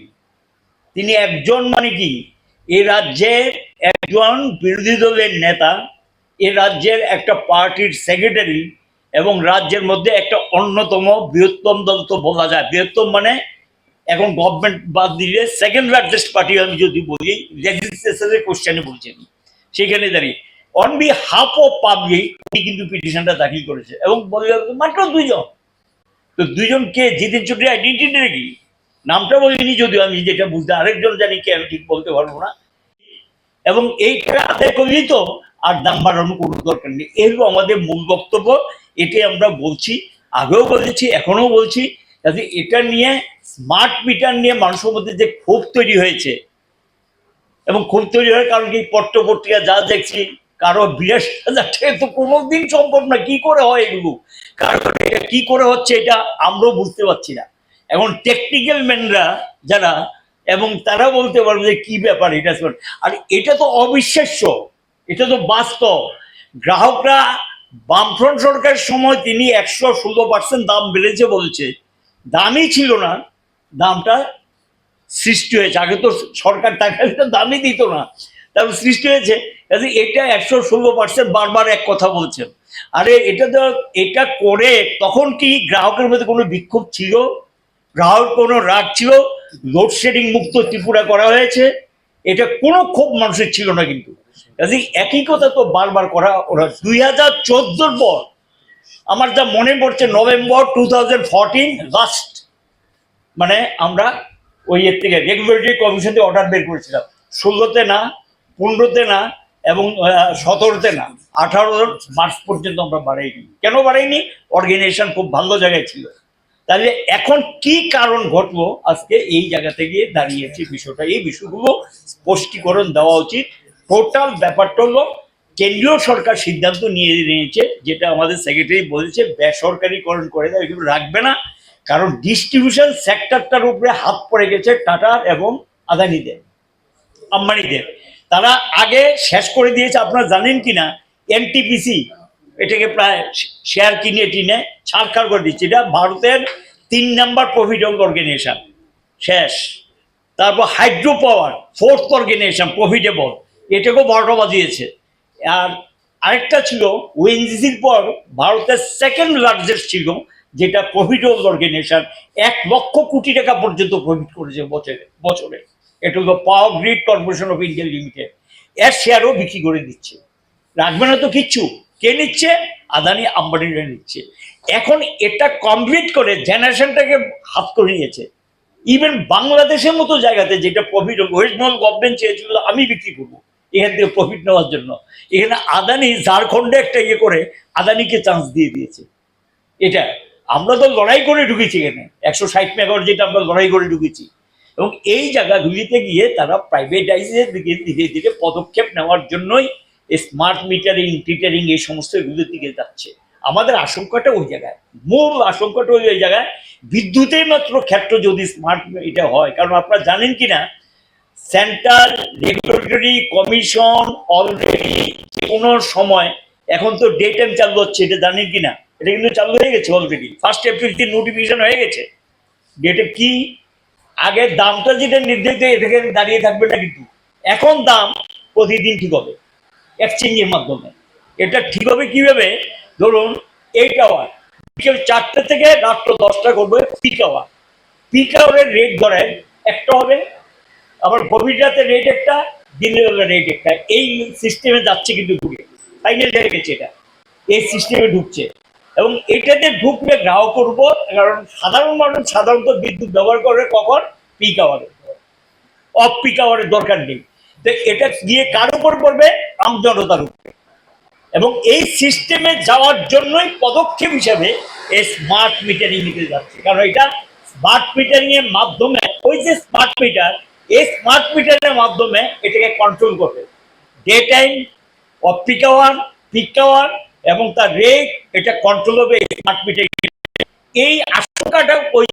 তিনি একজন মানে কি, এই রাজ্যের একজন বিরোধী দলের নেতা, এ রাজ্যের একটা পার্টির সেক্রেটারি, এবং রাজ্যের মধ্যে একটা অন্যতম বৃহত্তম দল তো বলা যায়, বৃহত্তম মানে এখন গভর্নমেন্ট বাদ দিলে সেকেন্ড লার্জেস্ট পার্টি আমি যদি বলি, লেজিসলেচারের কোশ্চেনে বলছি আমি, সেখানে দাঁড়িয়ে অন বিহাফ অফ পাবলিক উনি কিন্তু পিটিশনটা দাখিল করেছে এবং মাত্র দুইজন। তো দুইজন কে? জিতেন চৌধুরী আইডেন্টিটি কি, নামটা বলিনি যদিও, আমি যেটা বুঝতে, আরেকজন জানি কে আমি ঠিক বলতে পারবো না। এবং এইটা আদায় করলেই তো আর দাম বাড়ানোর কোনো দরকার নেই, এরকম আমাদের মূল বক্তব্য। এটাই আমরা বলছি, আগেও বলেছি, এখনো বলছি। কাজে এটা নিয়ে, স্মার্ট মিটার নিয়ে মানুষের মধ্যে যে ক্ষোভ তৈরি হয়েছে, এবং ক্ষোভ তৈরি হওয়ার কারণ কি, পত্র পত্রিকা যা দেখছি, কারো 82,000 টাকা তো কোনোদিন সম্ভব না, কি করে হয় এগুলো, কারণ এটা কি করে হচ্ছে এটা আমরাও বুঝতে পারছি না। এখন টেকনিক্যাল ম্যানরা যারা, এবং তারা বলতে পারবে যে কি ব্যাপার এটা। আর এটা তো অবিশ্বাস্য, এটা তো বাস্তব। গ্রাহকরা বামফ্রন্ট সরকারের সময় তিনি 116% দাম বেড়েছে বলছে, দামই ছিল না, দামটা সৃষ্টি হয়েছে। আগে তো সরকার টাকা দামই দিত না, তারপর সৃষ্টি হয়েছে। এটা 116% বারবার এক কথা বলছেন। আরে এটা তো, এটা করে তখন কি গ্রাহকের মধ্যে কোনো বিক্ষোভ ছিল? গ্রাহক কোনো রাগ ছিল? লোডশেডিং মুক্ত ত্রিপুরা করা হয়েছে, এটা কোনো ক্ষোভ মানুষের ছিল না। কিন্তু একই কথা তো বারবার করা। ওরা 2014 পর, আমার যা মনে পড়ছে, নভেম্বর 2014 লাস্ট, মানে আমরা ওই এর থেকে রেগুলেটরি কমিশন থেকে অর্ডার বের করেছিলাম, 16তে না, 15তে না, এবং 17তে না, 18 মার্চ পর্যন্ত আমরা বাড়াইনি। কেন বাড়াইনি? অর্গানাইজেশন খুব ভালো জায়গায় ছিল। তাহলে এখন কি কারণ ঘটলো আজকে এই জায়গাতে গিয়ে দাঁড়িয়েছে বিষয়টা? এই বিষয়গুলো স্পষ্টীকরণ দেওয়া উচিত। টোটাল ব্যাপারটা হলো, কেন্দ্রীয় সরকার সিদ্ধান্ত নিয়েছে, যেটা আমাদের সেক্রেটারি বলেছে, বেসরকারিকরণ করে দেয়, এগুলো রাখবে না। কারণ ডিস্ট্রিবিউশন সেক্টরটার উপরে হাত পড়ে গেছে টাটার এবং আদানিদের, আম্বানিদের। তারা আগে শেষ করে দিয়েছে, আপনারা জানেন কিনা, এনটিপিসি এটাকে প্রায় শেয়ার কিনে টিনে ছাড়খাড় করে দিচ্ছে। এটা ভারতের 3 নাম্বার প্রফিটেবল অর্গানাইজেশন, শেষ। তারপর hydro power 4th organisation profitable, এটাকেও 12টা বাজিয়েছে। আর আরেকটা ছিল ওএনজিসির পর ভারতের সেকেন্ড লার্জেস্ট ছিল, যেটা প্রফিটেবল অর্গানাইজেশন, 1,00,000 কোটি টাকা পর্যন্ত প্রফিট করেছে বছরে। এটা হলো power grid corporation of India limited. এর শেয়ারও বিক্রি করে দিচ্ছে, রাখবে না তো কিচ্ছু। কে নিচ্ছে? আদানি আম্বানিরা নিচ্ছে। এখন এটা কমপ্লিট করে জেনারেশনটাকে হাত করে নিয়েছে। ইভেন বাংলাদেশের মতো জায়গাতে, যেটা প্রফিট, ওয়েস্ট বেঙ্গল গভর্নমেন্ট চেয়েছিল আমি বিক্রি করবো এখান থেকে প্রফিট নেওয়ার জন্য, এখানে আদানি ঝাড়খণ্ডে একটা ইয়ে করে আদানিকে চান্স দিয়ে দিয়েছে। এটা আমরা তো লড়াই করে ঢুকেছি এখানে, 160 মেগাওয়াট যেটা আমরা লড়াই করে ঢুকেছি। এবং এই জায়গাগুলিতে গিয়ে তারা প্রাইভেটাইজের দিকে ধীরে ধীরে পদক্ষেপ নেওয়ার জন্যই স্মার্ট মিটারিং, টিটারিং, এই সমস্ত এগুলোর দিকে যাচ্ছে। আমাদের আশঙ্কাটা ওই জায়গায়, মূল আশঙ্কাটা ওই জায়গায়। বিদ্যুতের মাত্র ক্ষেত্র যদি স্মার্ট এটা হয়, কারণ আপনারা জানেন কিনা, সেন্ট্রাল রেগুলেটরি কমিশন অলরেডি কোনো সময়, এখন তো ডে টাইম চালু হচ্ছে, এটা জানেন কিনা, এটা কিন্তু চালু হয়ে গেছে অলরেডি, 1 এপ্রিল থেকে নোটিফিকেশন হয়ে গেছে। ডেটে কি, আগে দামটা যেটা নির্ধারিত এটাকে দাঁড়িয়ে থাকবে না, কিন্তু এখন দাম প্রতিদিন ঠিক হবে এক্সচেঞ্জের মাধ্যমে। এটা ঠিক হবে কিভাবে? ধরুন 8 আওয়ার, বিকেল 4টে থেকে রাত্র 10টা করবে পিক আওয়ার। পিক আওয়ারের রেট ধরেন একটা হবে, আবার গভীর রাতের রেট একটা, দিনের বেলা রেট একটা। এই সিস্টেমে যাচ্ছে কিন্তু ঢুকে, ফাইনাল হয়ে গেছে এটা, এই সিস্টেমে ঢুকছে। এবং এটাতে ঢুকলে গ্রাহক করবো, কারণ সাধারণ মানুষ সাধারণত বিদ্যুৎ ব্যবহার করে কখন? পিক আওয়ারে, অফ পিক আওয়ারের দরকার নেই। তো এটা গিয়ে কার উপর পড়বে? আমজনতার উপরে। এবং এই সিস্টেমে যাওয়ার জন্যই পদক্ষেপ হিসাবে এই স্মার্ট মিটারিং নিতে যাচ্ছে। কারণ এটা স্মার্ট মিটারিং এর মাধ্যমে, ওই যে স্মার্ট মিটার, এই স্মার্ট মিটারের মাধ্যমে এটাকে কন্ট্রোল করবে, day time, off peak hour, peak hour, এবং তার রেট, এটা কন্ট্রোল হবে স্মার্ট মিটারিং। এই আশঙ্কাটা ওই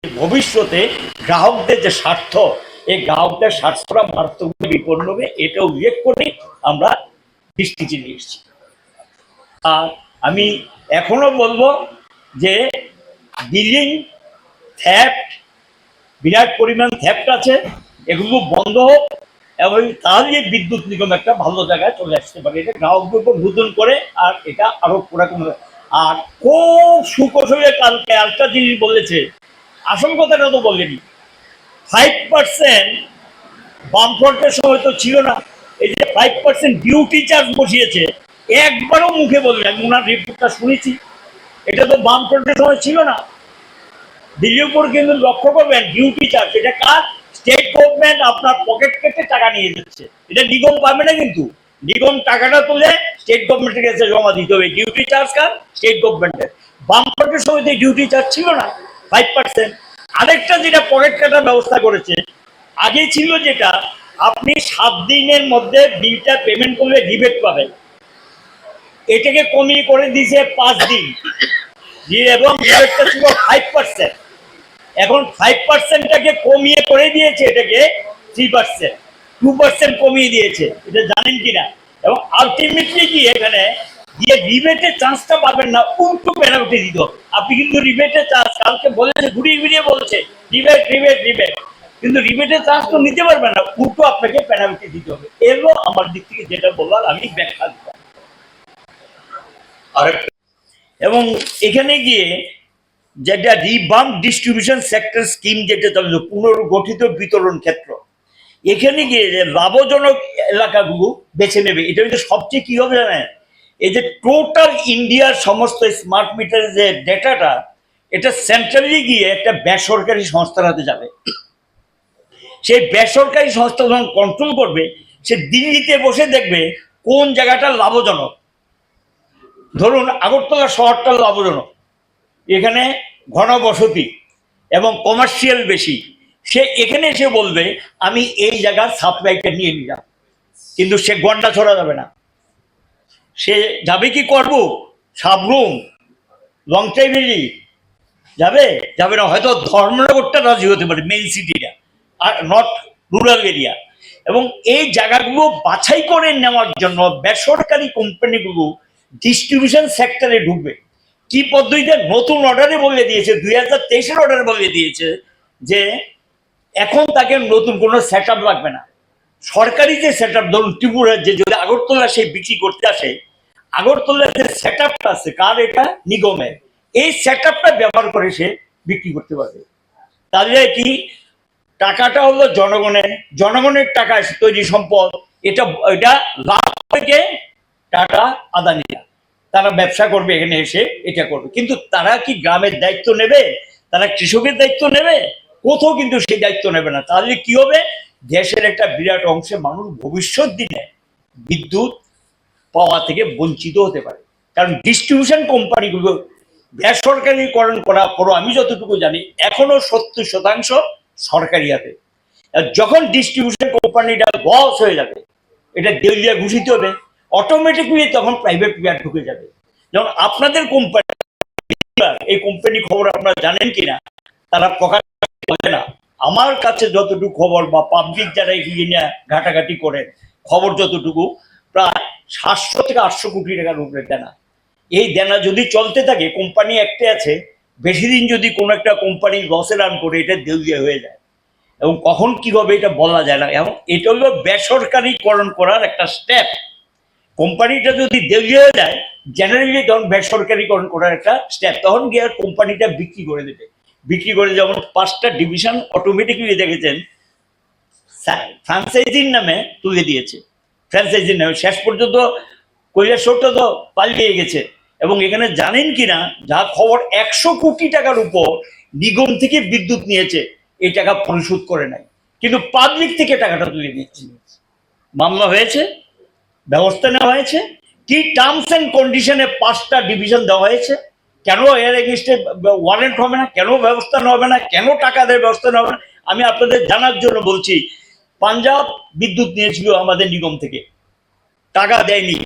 ভবিষ্যতে গ্রাহকদের যে স্বার্থ, এই গ্রাহকদের স্বার্থটা মারাত্মকভাবে বিপন্ন হবে, এটা উল্লেখ করে আমরা দৃষ্টিতে নিয়ে এসেছি। আর আমি এখনো বলবো যে বিলিং থ্যাফট, বিরাট পরিমাণ থ্যাফট আছে, এগুলো বন্ধ হোক। এবং তাহলে বিদ্যুৎ নিগম একটা ভালো জায়গায় চলে আসতে পারে। এটা গ্রাহকদের উপর বোধন করে, আর এটা আরো পুরাতন। আর খুব সুকৌশলে কালকে একটা জিনিস বলেছে, আসল কথাটা তো বলেনি। 5% বামফ্রন্টের সময় তো ছিল না, এই যে 5% ডিউটি চার্জ বসিয়েছে, একবারও মুখে বললেন। আমি ওনার রিপোর্টটা শুনেছি, এটা তো বামফ্রন্টের সময় ছিল না। দিল্লির উপর কিন্তু লক্ষ্য করবেন ডিউটি চার্জ, এটা কার? স্টেট গভর্নমেন্ট আপনার পকেট কেটে টাকা নিয়ে যাচ্ছে, এটা নিগম পাবে না। কিন্তু নিগম টাকাটা তুলে স্টেট গভর্নমেন্টের কাছে জমা দিতে হবে। ডিউটি চার্জ কার? স্টেট গভর্নমেন্টের। বামফ্রন্টের সময় ডিউটি চার্জ ছিল না 5%। আরেকটা যেটা পকেট কাটার ব্যবস্থা করেছে, আগে ছিল যেটা আপনি 7 দিনের মধ্যে বিলটা পেমেন্ট করলে রিবেট পাবেন, এটাকে কমিয়ে করে দিয়েছে 5 দিন, এবং রিবেটটা ছিল 5%। এখন 5%টাকে কমিয়ে করে দিয়েছে, এটাকে 3%, 2% কমিয়ে দিয়েছে। এটা জানেন কিনা? এবং আলটিমেটলি কি এখানে দিয়ে রিবেটের চান্সটা পাবেন না, উল্টো পেনাল্টি দিতে হবে। আপনি কিন্তু রিবেটের চান্স কালকে বলেছে, ঘুরিয়ে ঘুরিয়ে বলছে রিবেট রিবেট রিবেট, কিন্তু রিবেটের চান্স তো নিতে পারবেন না, উল্টো আপনাকে পেনাল্টি দিতে হবে। এরও আমার দিক থেকে যেটা বললাম আমি ব্যাখ্যা দিলাম। আরেকটা এবং এখানে গিয়ে যেটা রিবাম্প ডিস্ট্রিবিউশন সেক্টর স্কিম যেটা চলছে, পুনর্গঠিত বিতরণ ক্ষেত্র, এখানে গিয়ে যে লাভজনক এলাকাগুলো বেছে নেবে। এটা কিন্তু সবচেয়ে কি হবে জানেন, এই যে টোটাল ইন্ডিয়ার সমস্ত স্মার্ট মিটারের যে ডেটাটা, এটা সেন্ট্রালি গিয়ে একটা বেসরকারি সংস্থার হাতে যাবে। সেই বেসরকারি সংস্থা যখন কন্ট্রোল করবে, সে দিল্লিতে বসে দেখবে কোন জায়গাটা লাভজনক। ধরুন আগরতলা শহরটা লাভজনক, এখানে ঘনবসতি এবং কমার্শিয়াল বেশি, সে এখানে এসে বলবে আমি এই জায়গার সাপ্লাইটা নিয়ে নিলাম। কিন্তু সে গন্ডা ছড়া যাবে না। সে যাবে কি করবো, সাবরুম, লংটাইভেলি যাবে, যাবে না। হয়তো ধর্মনগরটা রাজি হতে পারে, মেইন সিটিটা, আর নট রুরাল এরিয়া। এবং এই জায়গাগুলো বাছাই করে নেওয়ার জন্য বেসরকারি কোম্পানিগুলো ডিস্ট্রিবিউশন সেক্টরে ঢুকবে। কি পদ্ধতিতে? নতুন অর্ডারে বলে দিয়েছে, 2023-এর অর্ডারে বলে দিয়েছে যে এখন তাকে নতুন কোনো সেট আপ লাগবে না। সরকারি যে সেট আপ, ধরুন ত্রিপুরার যে যদি আগরতলা সে বিক্রি করতে আসে, আগরতলার যে সেট আপটা আছে কার? এটা নিগমের। এই সেট আপটা ব্যবহার করে সে বিক্রি করতে পারবে। তাহলে কি টাকাটা হলো জনগণের, জনগণের টাকা তৈরি সম্পদ, এটা এটা লাভ থেকে টাকা আদানিরা, তারা ব্যবসা করবে, এখানে এসে এটা করবে। কিন্তু তারা কি গ্রামের দায়িত্ব নেবে? তারা কৃষকের দায়িত্ব নেবে? কোথাও কিন্তু সেই দায়িত্ব নেবে না। তাহলে কি হবে? দেশের একটা বিরাট অংশে মানুষ ভবিষ্যৎ দিনে বিদ্যুৎ পাওয়া থেকে বঞ্চিত হতে পারে। কারণ ডিস্ট্রিবিউশন কোম্পানিগুলো বেসরকারিকরণ করার পরও আমি যতটুকু জানি এখনো 70% সরকারি হাতে। আর যখন ডিস্ট্রিবিউশন কোম্পানিটা লস হয়ে যাবে, এটা দেউলিয়া ঘোষিত হবে, অটোমেটিকলি তখন প্রাইভেট প্লেয়ার ঢুকে যাবে। যেমন আপনাদের কোম্পানি, এই কোম্পানি খবর আপনারা জানেন কিনা, তারা প্রকাশ করে না। আমার কাছে যতটুকু খবর বা পাবলিক যারা এগিয়ে নিয়ে ঘাটাঘাটি করেন, খবর যতটুকু, প্রায় 700 থেকে 800 কোটি টাকার উপরে দেনা। এই দেনা যদি চলতে থাকে, কোম্পানি একটা আছে, বেশি দিন যদি কোনো একটা কোম্পানি লসে রান করে, এটা দেউলিয়া হয়ে যায়। এবং কখন কি হবে এটা বলা যায় না। এবং এটা হলো বেসরকারিকরণ করার একটা স্টেপ। কোম্পানিটা যদি দেউলিয়া হয়ে যায়, জেনারেলি তখন বেসরকারিকরণ করার একটা স্টেপ, তখন গিয়ে কোম্পানিটা বিক্রি করে দেবে। বিক্রি করে যেমন 5টা ডিভিশন অটোমেটিকলি দেখেছেন ফ্র্যাঞ্চাইজির নামে তুলে দিয়েছে। ফ্র্যাঞ্চাইজির নামে শেষ পর্যন্ত কৈলাসহরটা তো পালিয়ে গেছে। এবং এখানে জানেন কিনা, যা খবর 100 কোটি টাকার উপর নিগম থেকে বিদ্যুৎ নিয়েছে, এই টাকা পরিশোধ করে নাই, কিন্তু পাবলিক থেকে টাকাটা তুলে নিচ্ছে। মামলা হয়েছে, ব্যবস্থা নেওয়া হয়েছে, কি টার্মস এন্ড কন্ডিশনে 5টা ডিভিশন দেওয়া হয়েছে। কেন এর এগেইনস্টে ওয়ারেন্ট হবে না? কেন ব্যবস্থা নেওয়া হবে না? কেন টাকা দেওয়ার ব্যবস্থা নেওয়া হবে না? আমি আপনাদের জানার জন্য বলছি, পাঞ্জাব বিদ্যুৎ নিয়েছিল আমাদের নিগম থেকে, টাকা দেয়নি।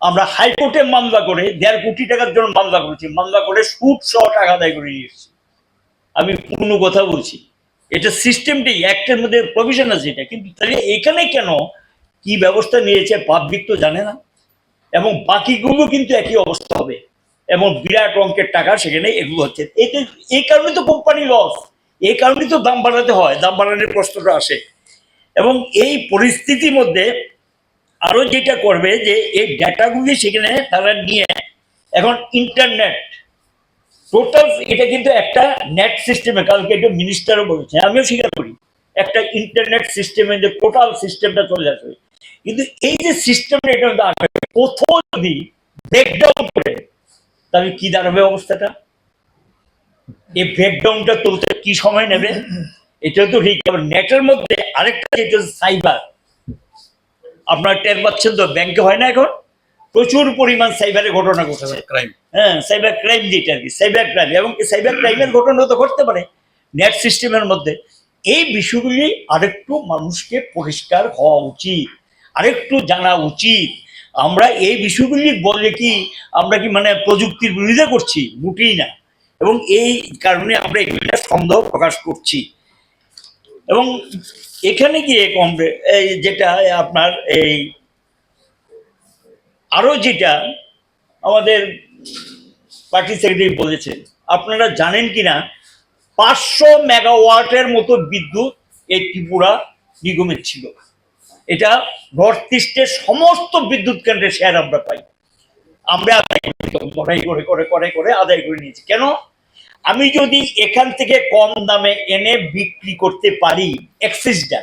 আমরা হাইকোর্টে মামলা করে 1.5 কোটি টাকার জন্য মামলা করেছি, মামলা করে সুদ সহ টাকা আদায় করে নিয়েছি। আমি কোনো কথা বলছি, এটা সিস্টেমটি অ্যাক্টের মধ্যে প্রভিশন আছে এটা। কিন্তু তাহলে এখানে কেন কি ব্যবস্থা নিয়েছে পাবলিক তো জানে না। এবং বাকিগুলো কিন্তু একই অবস্থা হবে, এবং বিরাট অঙ্কের টাকা সেখানে এগুলো হচ্ছে। এই কারণে তো কোম্পানি লস, এই কারণে তো দাম বাড়াতে হয়, দাম বাড়ানোর প্রশ্নটা আসে। এবং এই পরিস্থিতির মধ্যে আরো যেটা করবে যে এই ডেটাগুলি সেখানে তারা নিয়ে এখন ইন্টারনেট টোটাল, এটা কিন্তু একটা নেট সিস্টেমে, কালকে একটা মিনিস্টারও বলেছে, আমিও স্বীকার করি, একটা ইন্টারনেট সিস্টেমে যে টোটাল সিস্টেমটা চলে আসবে। কিন্তু এই যে সিস্টেমটা, এটা কিন্তু আসবে কোথাও যদি ব্রেকডাউন করে, তাহলে কি দাঁড়াবে অবস্থাটা? এই ব্রেকডাউনটা তুলতে কি সময় নেবে? এটা তো ঠিক। আবার নেটের মধ্যে আরেকটা যেটা সাইবার, আপনার টের পাচ্ছেন তো, ব্যাংকে হয় না এখন প্রচুর পরিমাণ সাইবারে ঘটনা ঘটছে, ক্রাইম। হ্যাঁ, সাইবার ক্রাইম যেটা আর কি, সাইবার ক্রাইম, এবং সাইবার ক্রাইমের ঘটনা তো ঘটতে পারে নেট সিস্টেমের মধ্যে। এই বিষয়গুলি আরেকটু মানুষকে পরিষ্কার হওয়া উচিত, আরেকটু জানা উচিত। আমরা এই বিষয়গুলি বলে কি আমরা কি মানে প্রযুক্তির বিরোধিতা করছি? মোটেই না। এবং এই কারণে আমরা এগুলো সন্দেহ প্রকাশ করছি। এবং এখানে গিয়ে কমবে এই যেটা আপনার এই আরো যেটা আমাদের পার্টি সেক্রেটারি বলেছেন, আপনারা জানেন কিনা 500 মেগাওয়াটের মতো বিদ্যুৎ এই ত্রিপুরা নিগমের ছিল। এটা নর্থ ইস্টের সমস্ত বিদ্যুৎ কেন্দ্রের শেয়ার আমরা পাই। আমরা লড়াই করে করে করে করে আদায় করে নিয়েছি। কেন? আমি যদি এখান থেকে কম দামে এনে বিক্রি করতে পারি, অ্যাক্সেসটা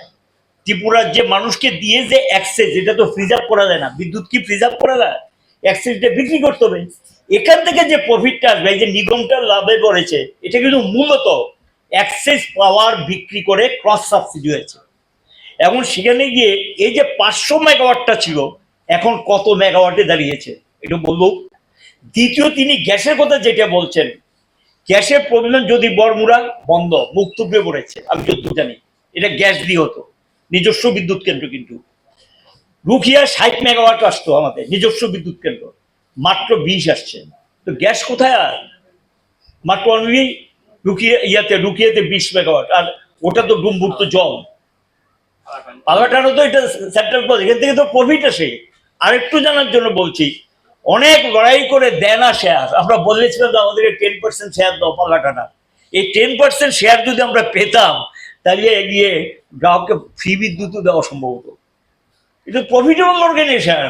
ত্রিপুরার যে মানুষকে দিয়ে যে অ্যাক্সেস, এটা তো ফ্রিজ আপ করা যায় না, বিদ্যুৎ কি ফ্রিজ আপ করা যায়? অ্যাক্সেসটা বিক্রি করতে হবে। এখান থেকে যে প্রফিটটা আসবে, এই যে নিগমটা লাভে করেছে, এটা কিন্তু মূলত অ্যাক্সেস পাওয়ার বিক্রি করে ক্রস সাবসিডি হয়েছে। এখন সেখানে গিয়ে এই যে 500 মেগাওয়াটটা ছিল, এখন কত মেগাওয়াটে দাঁড়িয়েছে এটা বলবো। দ্বিতীয়, তিনি গ্যাসের কথা যেটা বলছেন, গ্যাসের প্রবলেম যদি বরমুড়া বন্ধ বক্তব্যে পড়েছে, আমি যতটুকু জানি এটা গ্যাস দিয়ে হতো, নিজস্ব বিদ্যুৎ কেন্দ্র। কিন্তু রুখিয়া 60 মেগাওয়াট আসতো আমাদের নিজস্ব বিদ্যুৎ কেন্দ্র, মাত্র 20 আসছে। তো গ্যাস কোথায়? আর মাত্র অনলি রুকিয়াতে 20 মেগাওয়াট, আর ওটা তো ডুম্বুর জল। পালাটানো তো এটা সেন্ট্রাল পদ, এখান থেকে তো প্রফিট আসে। আরেকটু জানার জন্য বলছি, অনেক লড়াই করে দেয় না শেয়ার। আমরা বলেছিলাম যে আমাদেরকে 10% শেয়ার দাও পালাটানা। এই 10% শেয়ার যদি আমরা পেতাম, তাহলে এগিয়ে গ্রাহককে ফ্রি বিদ্যুৎ দেওয়া সম্ভব হতো। এটা প্রফিটেবল অর্গানাইজেশন।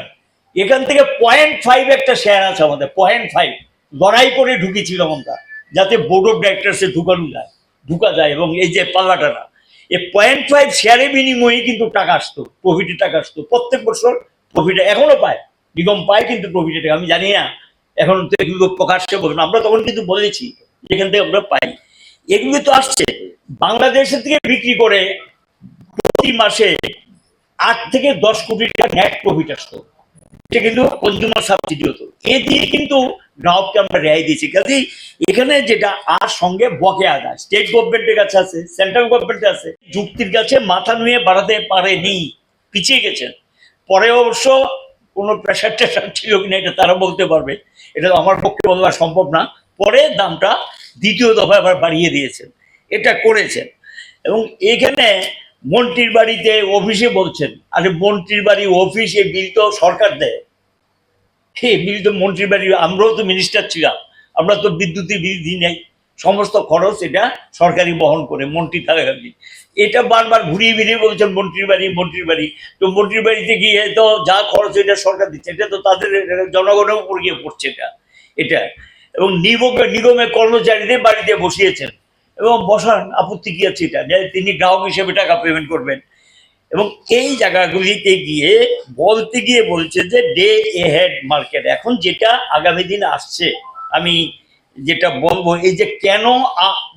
এখান থেকে 0.5 একটা শেয়ার আছে আমাদের, 0.5 লড়াই করে ঢুকেছিলাম আমরা, যাতে বোর্ড অফ ডাইরেক্টরসে ঢুকা যায়। এবং এই যে পাল্লাটানা, এই 0.5 শেয়ারের বিনিময়ে কিন্তু টাকা আসতো, প্রফিটের টাকা আসতো প্রত্যেক বছর। প্রফিটে এখনো পায়, নিগম পায় কিন্তু প্রফিটের টাকা। আমি জানি না এখন তো এগুলো প্রকাশ্যে বলবেন, আমরা তখন কিন্তু বলেছি যেখান থেকে আমরা পাই। এগুলো তো আসছে বাংলাদেশের থেকে বিক্রি করে, প্রতি মাসে 8 থেকে 10 কোটি টাকা নেট প্রফিট আসতো। এটা কিন্তু কনজিউমার সাবসিডি হতো। এ দিয়ে কিন্তু গ্রাহককে আমরা রেহাই দিয়েছি। কাজেই এখানে যেটা আর সঙ্গে বকেয়া আদায় স্টেট গভর্নমেন্টের কাছে আছে, সেন্ট্রাল গভর্নমেন্টের আছে, যুক্তির কাছে মাথা নুয়ে বাড়াতে পারেনি, পিছিয়ে গেছেন। পরে অবশ্য কোনো প্রেশার টেশার ছিল কিনা এটা তারা বলতে পারবে, এটা আমার পক্ষে বলা সম্ভব না। পরে দামটা দ্বিতীয় দফায় আবার বাড়িয়ে দিয়েছেন, এটা করেছেন। এবং এখানে মন্ত্রীর বাড়িতে অফিসে বলছেন, আরে মন্ত্রীর বাড়ি অফিস, এই বিল তো সরকার দেয়। এই বিল তো মন্ত্রীর বাড়ি, আমরাও তো মিনিস্টার ছিলাম, আমরা তো বিদ্যুতের বিল দিই নাই, সমস্ত খরচ এটা সরকারি বহন করে মন্ত্রী থাকাকালীন। এটা বারবার ঘুরিয়ে ফিরিয়ে বলছেন মন্ত্রীর বাড়ি মন্ত্রীর বাড়ি। তো মন্ত্রীর বাড়িতে গিয়ে তো যা খরচ এটা সরকার দিচ্ছে, এটা তো তাদের জনগণের উপর গিয়ে পড়ছে এটা। এবং নিগমের কর্মচারীদের বাড়িতে বসিয়েছেন, এবং বসান, আপত্তি কি আছে? এটা তিনি গ্রাহক হিসেবে টাকা পেমেন্ট করবেন। এবং এই জায়গাগুলিতে গিয়ে বলছে যে ডে এহেড মার্কেট। এখন যেটা আগামী দিন আসছে, আমি যেটা বলবো, এই যে কেন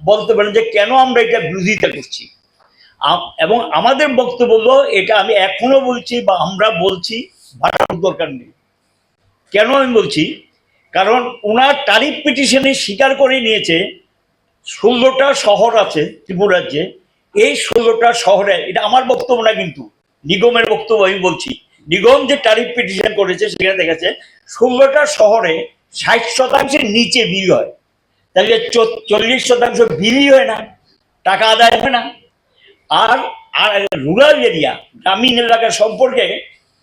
বলতে পারেন যে কেন আমরা এটা বিরোধিতা করছি, এবং আমাদের বক্তব্য হলো এটা, আমি এখনো বলছি বা আমরা বলছি, বাড়ানোর দরকার নেই। কেন আমি বলছি? কারণ ওনার ট্যারিফ পিটিশনে স্বীকার করে নিয়েছে 16টা শহর আছে ত্রিপুরা রাজ্যে। এই 16টা শহরে, এটা আমার বক্তব্য না কিন্তু নিগমের বক্তব্য, আমি বলছি নিগম যে ট্যারিফ পিটিশন করেছে সেখানে দেখেছে 16টা শহরে 60% নিচে বিল হয়। তাহলে 40% বিলই হয় না, টাকা আদায় হয় না। আর আর রুরাল এরিয়া, গ্রামীণ এলাকা সম্পর্কে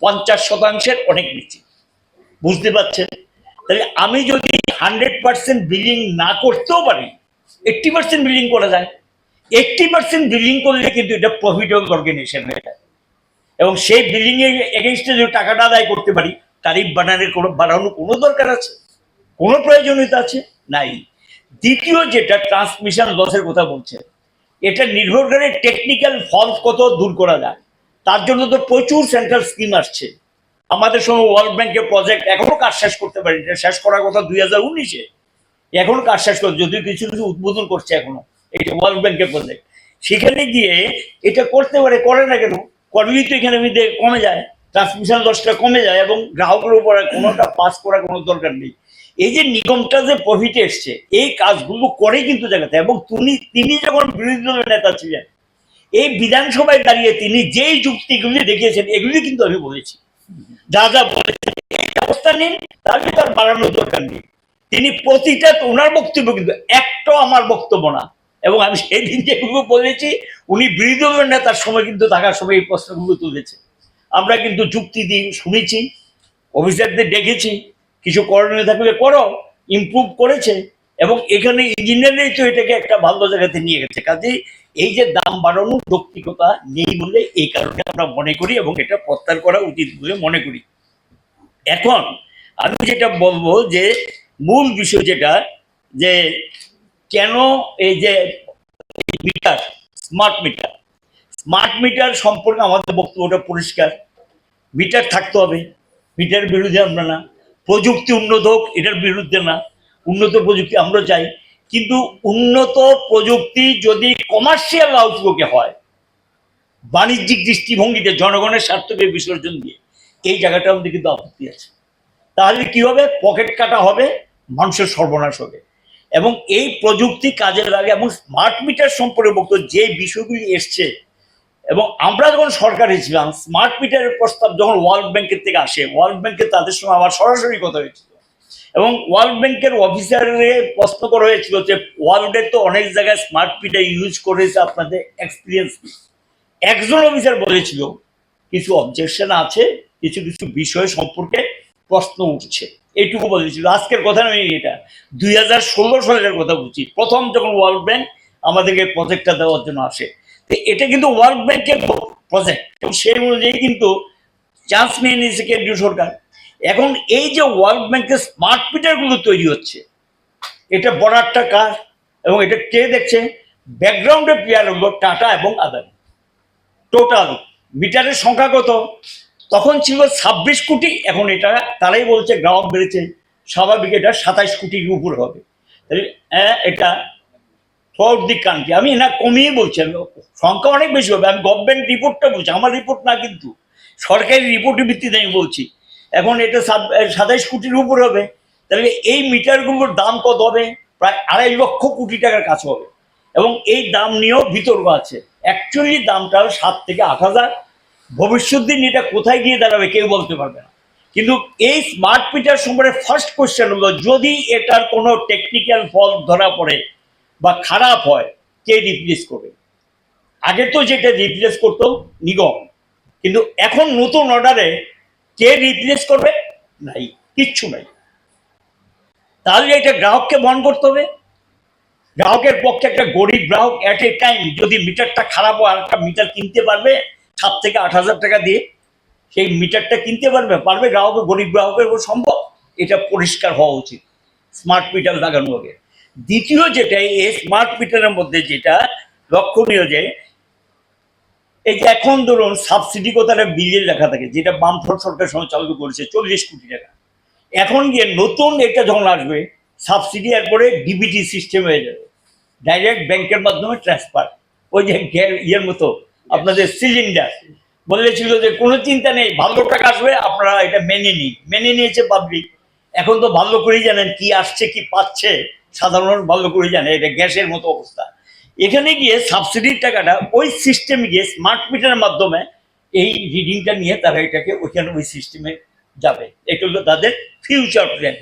50%-এর অনেক নিচে। বুঝতে পারছেন? তাহলে আমি যদি 100% বিলিং না করতেও পারি, 80% বিলিং করা যায়। 80% বিলিং করলে কিন্তু এটা প্রফিটেবল অর্গানাইজেশন হয়ে যায়। এবং সেই বিল্ডিং এর এগেইনস্টে যদি টাকাটা আদায় করতে পারি, তারিফ বাড়ানোর কোনো দরকার আছে, কোনো প্রয়োজনীয়তা আছে নাই। দ্বিতীয় যেটা ট্রান্সমিশন লসের কথা বলছে, এটা নির্ভর করে টেকনিক্যাল ফল্ট কত দূর করা যায়। তার জন্য তো প্রচুর সেন্ট্রাল স্কিম আসছে। আমাদের সঙ্গে ওয়ার্ল্ড ব্যাংকের প্রজেক্ট এখনো কাজ শেষ করতে পারি, এটা শেষ করার কথা 2019-এ, এখনো কাজ শেষ করছে, যদিও কিছু কিছু উদ্বোধন করছে এখনো। এটা ওয়ার্ল্ড ব্যাংকের প্রজেক্ট, সেখানে গিয়ে এটা করতে পারে, করে না কেন? করলেই তো এখানে কমে যায়, ট্রান্সমিশন লসটা কমে যায় এবং গ্রাহকের উপরে কোনোটা পাস করার কোনো দরকার নেই। এই যে নিগমটা যে প্রফিটে এসছে, এই কাজগুলো করে কিন্তু জায়গাতে। এবং তিনি যখন বিরোধী দলের নেতা ছিলেন, এই বিধানসভায় দাঁড়িয়ে তিনি যেই যুক্তিগুলি দেখিয়েছেন, এগুলি কিন্তু আমি বলেছি, যা যা বলেছেন এই ব্যবস্থা নিন, তাহলে তার বাড়ানোর দরকার নেই। তিনি প্রতিটা, ওনার বক্তব্য কিন্তু একটাও আমার বক্তব্য না। এবং আমি সেই দিন যেগুলো বলেছি, উনি বিরোধী দলের নেতার সময় কিন্তু থাকার সময় এই প্রশ্নগুলো তুলেছে। আমরা কিন্তু যুক্তি দিয়ে শুনেছি, অফিসারদের দেখেছি, কিছু করণীয় থাকলে করো, ইমপ্রুভ করেছে। এবং এখানে ইঞ্জিনিয়াররাই তো এটাকে একটা ভালো জায়গাতে নিয়ে গেছে। কাজে এই যে দাম বাড়ানোর যৌক্তিকতা নেই বলে এই কারণে আমরা মনে করি এবং এটা প্রত্যাহার করা উচিত বলে মনে করি। এখন আমি যেটা বলবো যে মূল বিষয় যেটা, যে কেন এই যে মিটার, স্মার্ট মিটার সম্পর্কে আমাদের বক্তব্যটা পরিষ্কার। মিটার থাকতে হবে, মিটারের বিরুদ্ধে আমরা না। প্রযুক্তি উন্নত হোক, এটার বিরুদ্ধে না। উন্নত প্রযুক্তি আমরা চাই, কিন্তু উন্নত প্রযুক্তি যদি কমার্শিয়াল আউটলুকে হয়, বাণিজ্যিক দৃষ্টিভঙ্গিতে জনগণের স্বার্থকে বিসর্জন দিয়ে, এই জায়গাটার মধ্যে কিন্তু আপত্তি আছে। তাহলে কি হবে? পকেট কাটা হবে, মানুষের সর্বনাশ হবে। এবং এই প্রযুক্তি কাজে লাগে। এবং স্মার্ট মিটার সম্পর্কে বক্তব্য যে বিষয়গুলি এসছে, এবং আমরা যখন সরকারে ছিলাম, স্মার্ট মিটারের প্রস্তাব যখন ওয়ার্ল্ড ব্যাংকের থেকে আসে, ওয়ার্ল্ড ব্যাংকে তাদের সঙ্গে আমার সরাসরি কথা হয়েছিল। এবং ওয়ার্ল্ড ব্যাংকের অফিসারে প্রশ্ন করা হয়েছিল যে ওয়ার্ল্ডের তো অনেক জায়গায় স্মার্ট মিটার ইউজ করেছে, আপনাদের এক্সপিরিয়েন্স কি? একজন অফিসার বলেছিল কিছু অবজেকশন আছে, কিছু কিছু বিষয় সম্পর্কে প্রশ্ন উঠছে, এইটুকু বলেছিল। আজকের কথা নয়, এটা 2016 সালের কথা বলছি, প্রথম যখন ওয়ার্ল্ড ব্যাংক আমাদেরকে প্রজেক্টটা দেওয়ার জন্য আসে। তো এটা কিন্তু ওয়ার্ল্ড ব্যাংকের প্রজেক্ট, এবং সেই অনুযায়ী কিন্তু চান্স নিয়ে নিয়েছে কেন্দ্রীয় সরকার। এখন এই যে ওয়ার্ল্ড ব্যাংকের স্মার্ট মিটারগুলো তৈরি হচ্ছে, এটা বর্ডারটা কার এবং এটা কে দেখছে? ব্যাকগ্রাউন্ডে প্লেয়ার হলো টাটা এবং আদানি। টোটাল মিটারের সংখ্যা কত? তখন ছিল 26 কোটি, এখন এটা তারাই বলছে গ্রাহক বেড়েছে, স্বাভাবিক এটা 27 কোটির উপর হবে। এটা ফর দি কান্ট্রি, আমি না কমিয়ে বলছি, আমি সংখ্যা অনেক বেশি হবে। আমি গভর্নমেন্ট রিপোর্টটা বলছি, আমার রিপোর্ট না, কিন্তু সরকারি রিপোর্টের ভিত্তিতে আমি বলছি। এখন এটা 27 কোটির উপর হবে। তাহলে এই মিটারগুলোর দাম কত হবে? প্রায় 2.5 লক্ষ কোটি টাকার কাছে হবে। এবং এই দাম নিয়েও বিতর্ক আছে। অ্যাকচুয়ালি দামটা 7 থেকে 8,000। ভবিষ্যৎ দিন এটা কোথায় গিয়ে দাঁড়াবে কেউ বলতে পারবে না। কিন্তু এই স্মার্ট মিটার সম্পর্কে ফার্স্ট কোয়েশ্চেন হলো, যদি এটার কোনো টেকনিক্যাল ফল্ট ধরা পড়ে বা খারাপ হয়, কে রিপ্লেস করবে? আগে তো যেটা রিপ্লেস করতো নিগম, কিন্তু এখন নতুন অর্ডারে কে রিপ্লেস করবে? নাই, কিচ্ছু নাই। তাহলে এটা গ্রাহককে বহন করতে হবে। গ্রাহকের পক্ষে, একটা গরিব গ্রাহক এট এ টাইম যদি মিটারটা খারাপ হয়, আর একটা মিটার কিনতে পারবে 7 থেকে 8,000 টাকা দিয়ে, সেই মিটারটা কিনতে পারবে? গ্রাহকের, গরিব গ্রাহকের সম্ভব? এটা পরিষ্কার হওয়া উচিত স্মার্ট মিটার লাগানো হবে। দ্বিতীয় যেটা, এই স্মার্ট মিটারের মধ্যে যেটা লক্ষণীয়, যে এই যে এখন ধরুন সাবসিডি কথাটা বিলে লেখা থাকে, যেটা বামফ্রন্ট সরকার সময় চালু করেছে 40 কোটি টাকা। এখন গিয়ে নতুন এটা যখন আসবে, সাবসিডি এরপরে ডিবিটি সিস্টেম হয়ে যাবে, ডাইরেক্ট ব্যাংকের মাধ্যমে ট্রান্সফার। ওই যে ইয়ের মতো আপনাদের সিলিন্ডার বলেছিল যে কোনো চিন্তা নেই, ভালো টাকা আসবে, আপনারা এটা মেনে নিয়েছে পাবলিক। এখন তো ভালো করেই জানেন কি আসছে, কি পাচ্ছে, সাধারণ ভালো করে জানে, এটা গ্যাসের মতো অবস্থা। এখানে গিয়ে সাবসিডির টাকাটা ওই সিস্টেমে গিয়ে স্মার্ট মিটারের মাধ্যমে এই রিডিংটা নিয়ে তারা এটাকে ওইখানে ওই সিস্টেমে যাবে। এটা হলো তাদের ফিউচার প্ল্যান।